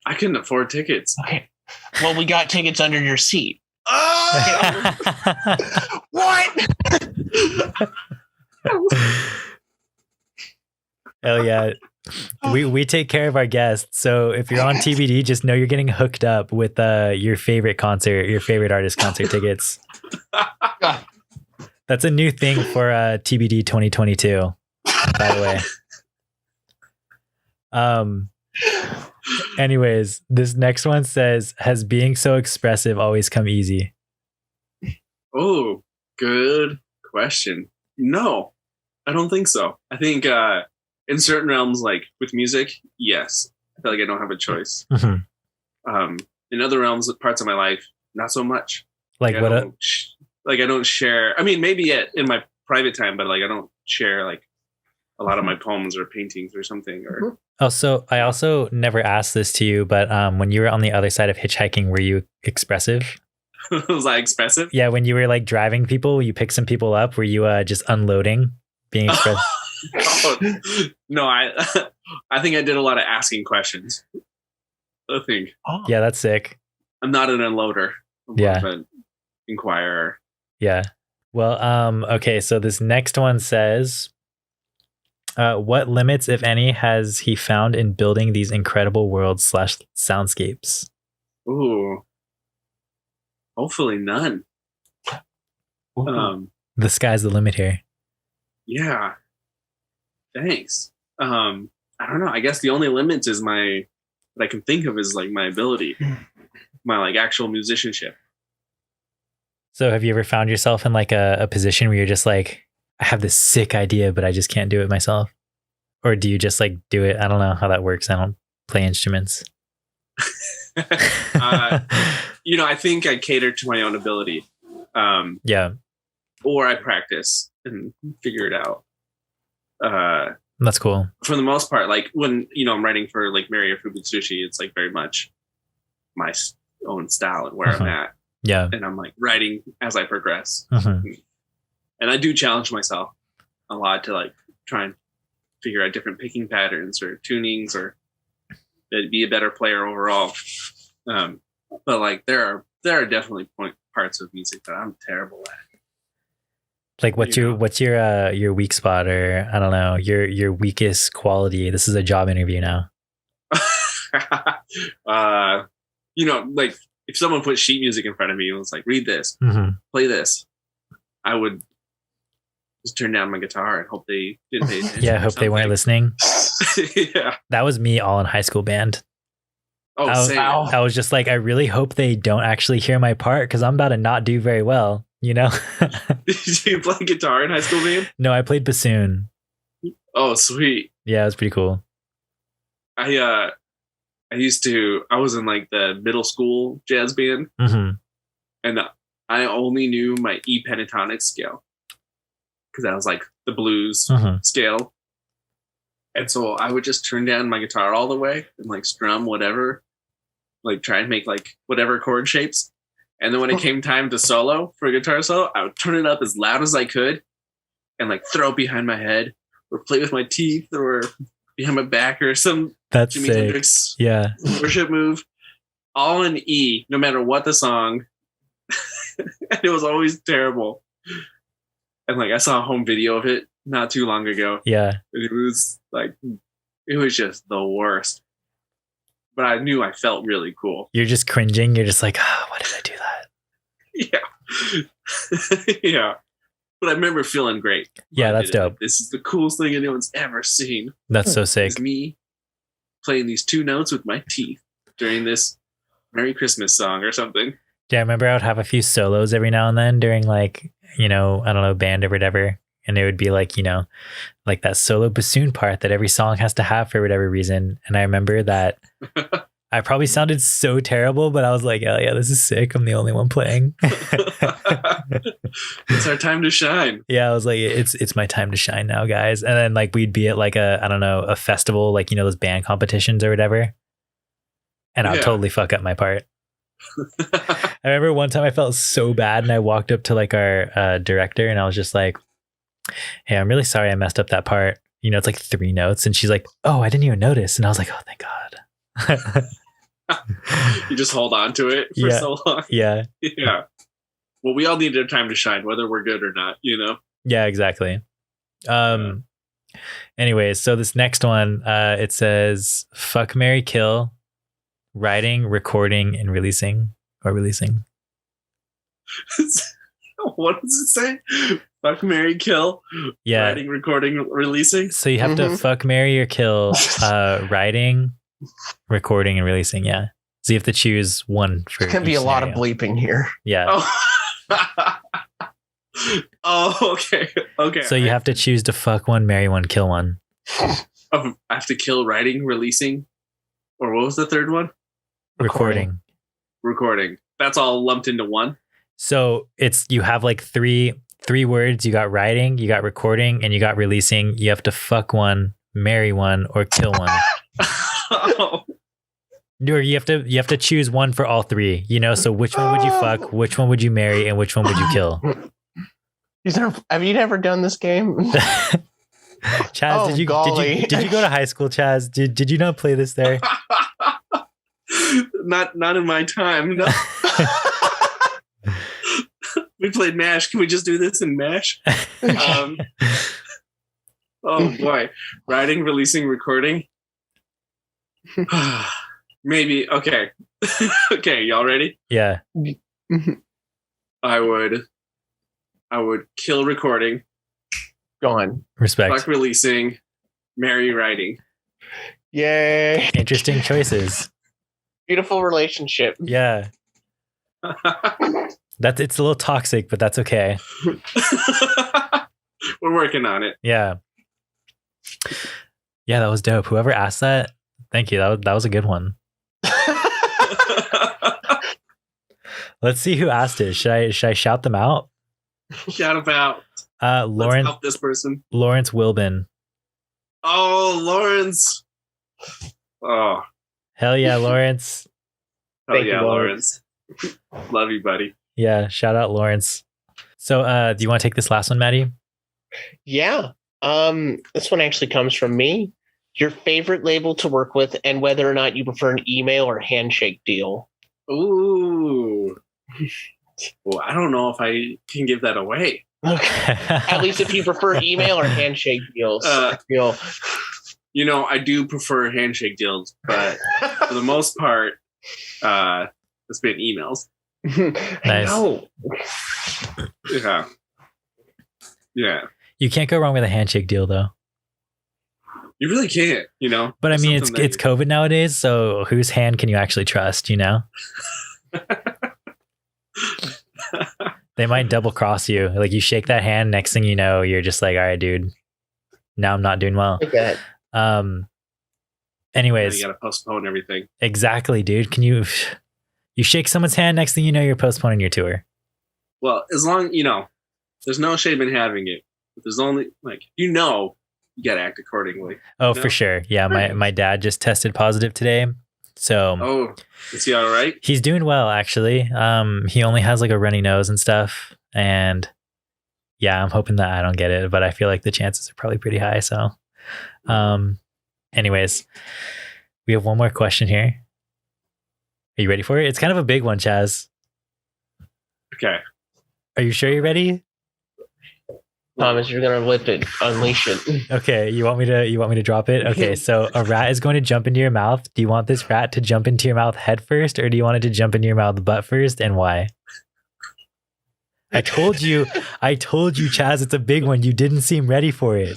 Speaker 2: couldn't afford tickets.
Speaker 3: Okay. Well, we got tickets under your seat.
Speaker 2: Oh!
Speaker 3: What?
Speaker 1: Hell yeah. We take care of our guests. So if you're on TBD, just know you're getting hooked up with your favorite artist concert tickets. That's a new thing for TBD 2022, by the way. Anyways, this next one says, has being so expressive always come easy?
Speaker 2: Oh, good question. No, I don't think so. I think in certain realms, like with music, yes. I feel like I don't have a choice.
Speaker 1: Mm-hmm.
Speaker 2: In other realms, parts of my life, not so much.
Speaker 1: Like what?
Speaker 2: I don't share. I mean, maybe in my private time, but like I don't share like a lot of my poems or paintings or something. Or
Speaker 1: Oh, so I also never asked this to you, but when you were on the other side of hitchhiking, were you expressive?
Speaker 2: was I expressive?
Speaker 1: Yeah, when you were like driving people, you picked some people up. Were you just unloading, being expressive?
Speaker 2: Oh, no, I think I did a lot of asking questions. I think.
Speaker 3: Oh.
Speaker 1: Yeah, that's sick.
Speaker 2: I'm not an unloader. I'm more of an inquirer.
Speaker 1: Yeah. Well, okay, so this next one says, what limits, if any, has he found in building these incredible worlds / soundscapes?
Speaker 2: Ooh. Hopefully none.
Speaker 1: The sky's the limit here.
Speaker 2: Yeah. Thanks. I don't know. I guess the only limit is what I can think of is like my ability, my like actual musicianship.
Speaker 1: So have you ever found yourself in like a position where you're just like, I have this sick idea, but I just can't do it myself? Or do you just like do it? I don't know how that works. I don't play instruments.
Speaker 2: I think I cater to my own ability.
Speaker 1: Yeah.
Speaker 2: Or I practice and figure it out.
Speaker 1: That's cool.
Speaker 2: For the most part, like when, I'm writing for like Mary or Food Sushi, it's like very much my own style and where I'm at.
Speaker 1: Yeah.
Speaker 2: And I'm like writing as I progress.
Speaker 1: Mm-hmm.
Speaker 2: And I do challenge myself a lot to like try and figure out different picking patterns or tunings or be a better player overall. But like there are definitely parts of music that I'm terrible at.
Speaker 1: Like what's your weak spot, or I don't know, your weakest quality? This is a job interview now.
Speaker 2: Like if someone put sheet music in front of me and was like, read this, play this, I would just turn down my guitar and hope they didn't pay attention.
Speaker 1: Yeah, hope they weren't listening.
Speaker 2: Yeah.
Speaker 1: That was me all in high school band.
Speaker 2: Oh, same.
Speaker 1: I was just like, I really hope they don't actually hear my part because I'm about to not do very well,
Speaker 2: Did you play guitar in high school band?
Speaker 1: No, I played bassoon.
Speaker 2: Oh, sweet.
Speaker 1: Yeah, it was pretty cool.
Speaker 2: I was in like the middle school jazz band, and I only knew my E pentatonic scale because that was like the blues scale. And so I would just turn down my guitar all the way and like strum whatever, like try and make like whatever chord shapes. And then when it came time to solo for a guitar solo, I would turn it up as loud as I could and like throw it behind my head or play with my teeth or behind my back or some
Speaker 1: That's
Speaker 2: Jimi
Speaker 1: sick.
Speaker 2: Hendrix
Speaker 1: Yeah.
Speaker 2: worship move, all in E, no matter what the song. And it was always terrible. And like I saw a home video of it not too long ago.
Speaker 1: Yeah.
Speaker 2: And it was like, it was just the worst. But I knew I felt really cool.
Speaker 1: You're just cringing. You're just like, oh, why did I do that?
Speaker 2: Yeah. Yeah. But I remember feeling great.
Speaker 1: Yeah, that's dope.
Speaker 2: This is the coolest thing anyone's ever seen.
Speaker 1: That's so sick.
Speaker 2: It's me playing these 2 notes with my teeth during this Merry Christmas song or something.
Speaker 1: Yeah, I remember I would have a few solos every now and then during like, I don't know, band or whatever. And it would be like, like that solo bassoon part that every song has to have for whatever reason. And I remember that I probably sounded so terrible, but I was like, hell yeah, this is sick. I'm the only one playing.
Speaker 2: It's our time to shine.
Speaker 1: Yeah, I was like, it's my time to shine now, guys. And then like we'd be at like a festival, like, those band competitions or whatever. And I'll totally fuck up my part. I remember one time I felt so bad and I walked up to like our director and I was just like, hey, I'm really sorry I messed up that part. It's like 3 notes. And she's like, oh, I didn't even notice. And I was like, oh, thank God.
Speaker 2: You just hold on to it for so long.
Speaker 1: Yeah.
Speaker 2: Yeah. Well, we all need our time to shine, whether we're good or not,
Speaker 1: Yeah, exactly. Anyways, so this next one, it says fuck, marry, kill, writing, recording, and releasing. What does
Speaker 2: it say? Fuck, marry, kill, writing, recording, releasing.
Speaker 1: So you have to fuck, marry, or kill writing, recording, and releasing. Yeah. So you have to choose one for.
Speaker 3: Can be a lot of bleeping here.
Speaker 1: Yeah.
Speaker 2: Oh, okay. Okay.
Speaker 1: So you have to choose to fuck one, marry one, kill one.
Speaker 2: I have to kill writing, releasing, or what was the third one?
Speaker 1: Recording.
Speaker 2: That's all lumped into one.
Speaker 1: So you have like three words. You got writing, you got recording, and you got releasing. You have to fuck one, marry one, or kill one.
Speaker 2: Oh.
Speaker 1: Or you have to choose one for all 3. So which one would you fuck, which one would you marry, and which one would you kill?
Speaker 3: Have you never done this game?
Speaker 1: Chaz, did you go to high school, Chaz? Did you not play this there?
Speaker 2: Not in my time. No. We played MASH. Can we just do this in MASH? Oh boy. Writing, releasing, recording. Maybe. Okay. Okay, y'all ready?
Speaker 1: Yeah.
Speaker 2: I would kill recording.
Speaker 3: Gone.
Speaker 1: Respect.
Speaker 2: Fuck releasing. Marry writing.
Speaker 3: Yay.
Speaker 1: Interesting choices.
Speaker 3: Beautiful relationship.
Speaker 1: Yeah. It's a little toxic, but that's okay.
Speaker 2: We're working on it.
Speaker 1: Yeah. Yeah, that was dope. Whoever asked that, thank you. That was a good one. Let's see who asked it. Should I shout them out?
Speaker 2: Shout about.
Speaker 1: Lawrence.
Speaker 2: Let's help this person.
Speaker 1: Lawrence Wilbin.
Speaker 2: Oh, Lawrence. Oh.
Speaker 1: Hell yeah, Lawrence.
Speaker 2: Hell yeah, Lawrence. Love you, buddy.
Speaker 1: Yeah, shout out Lawrence. So do you want to take this last one, Maddie?
Speaker 3: Yeah. This one actually comes from me. Your favorite label to work with and whether or not you prefer an email or handshake deal.
Speaker 2: Ooh. Well, I don't know if I can give that away.
Speaker 3: Okay. At least if you prefer email or handshake deals.
Speaker 2: I do prefer handshake deals, but for the most part, it's been emails.
Speaker 1: Nice.
Speaker 2: Yeah. Yeah.
Speaker 1: You can't go wrong with a handshake deal, though.
Speaker 2: You really can't,
Speaker 1: But I mean, it's COVID nowadays, so whose hand can you actually trust, They might double cross you. Like you shake that hand, next thing you know, you're just like, all right, dude, now I'm not doing well.
Speaker 3: Okay.
Speaker 1: Anyways.
Speaker 2: You got to postpone everything.
Speaker 1: Exactly, dude. Can you shake someone's hand, next thing you know, you're postponing your tour.
Speaker 2: Well, as long, there's no shame in having it. There's only you got to act accordingly.
Speaker 1: Oh, for sure. Yeah. My dad just tested positive today. So,
Speaker 2: oh, is he all right?
Speaker 1: He's doing well, actually. He only has like a runny nose and stuff. And yeah, I'm hoping that I don't get it, but I feel like the chances are probably pretty high. So, anyways, we have one more question here. Are you ready for it? It's kind of a big one, Chaz.
Speaker 2: Okay.
Speaker 1: Are you sure you're ready?
Speaker 3: Thomas, you're gonna lift it, unleash it.
Speaker 1: Okay, you want me to drop it? Okay, so a rat is going to jump into your mouth. Do you want this rat to jump into your mouth head first, or do you want it to jump into your mouth butt first, and why? I told you, Chaz, it's a big one. You didn't seem ready for it.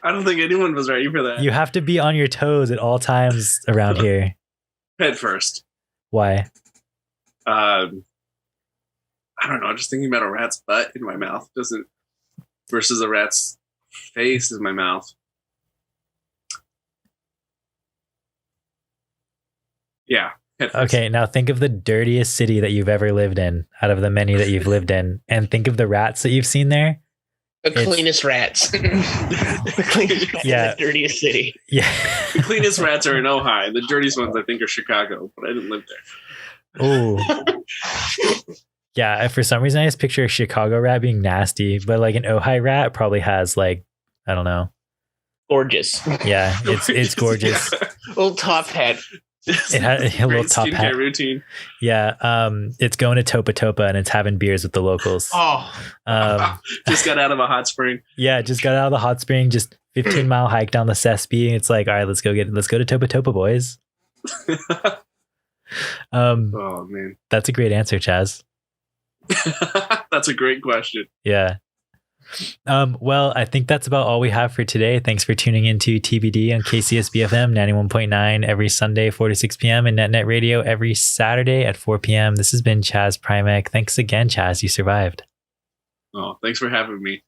Speaker 2: I don't think anyone was ready for that.
Speaker 1: You have to be on your toes at all times around here.
Speaker 2: Head first.
Speaker 1: Why?
Speaker 2: I don't know. Just thinking about a rat's butt in my mouth doesn't versus a rat's face in my mouth. Yeah.
Speaker 1: Okay, now think of the dirtiest city that you've ever lived in out of the many that you've lived in, and think of the rats that you've seen there.
Speaker 3: The cleanest rats. The cleanest rats in the dirtiest city.
Speaker 1: Yeah.
Speaker 2: The cleanest rats are in Ojai. The dirtiest ones, I think, are Chicago, but I didn't live there.
Speaker 1: Oh. Yeah, for some reason I just picture a Chicago rat being nasty, but like an Ojai rat probably has like, I don't know.
Speaker 3: Gorgeous.
Speaker 1: Yeah, it's gorgeous.
Speaker 3: Little top hat.
Speaker 1: It has a little top hat
Speaker 2: routine.
Speaker 1: Yeah, it's going to Topa Topa and it's having beers with the locals.
Speaker 3: Oh,
Speaker 2: just got out of a hot spring.
Speaker 1: Yeah, just got out of the hot spring. Just 15-mile hike down the Sespe. And it's like, all right, let's go to Topa Topa, boys.
Speaker 2: Oh man,
Speaker 1: that's a great answer, Chaz.
Speaker 2: That's a great question.
Speaker 1: Yeah. Well, I think that's about all we have for today. Thanks for tuning into TBD on KCSB FM 91.9 every Sunday, 4 to 6 p.m. and NetNet Radio every Saturday at 4 p.m. This has been Chaz Prymek. Thanks again, Chaz. You survived.
Speaker 2: Oh, thanks for having me.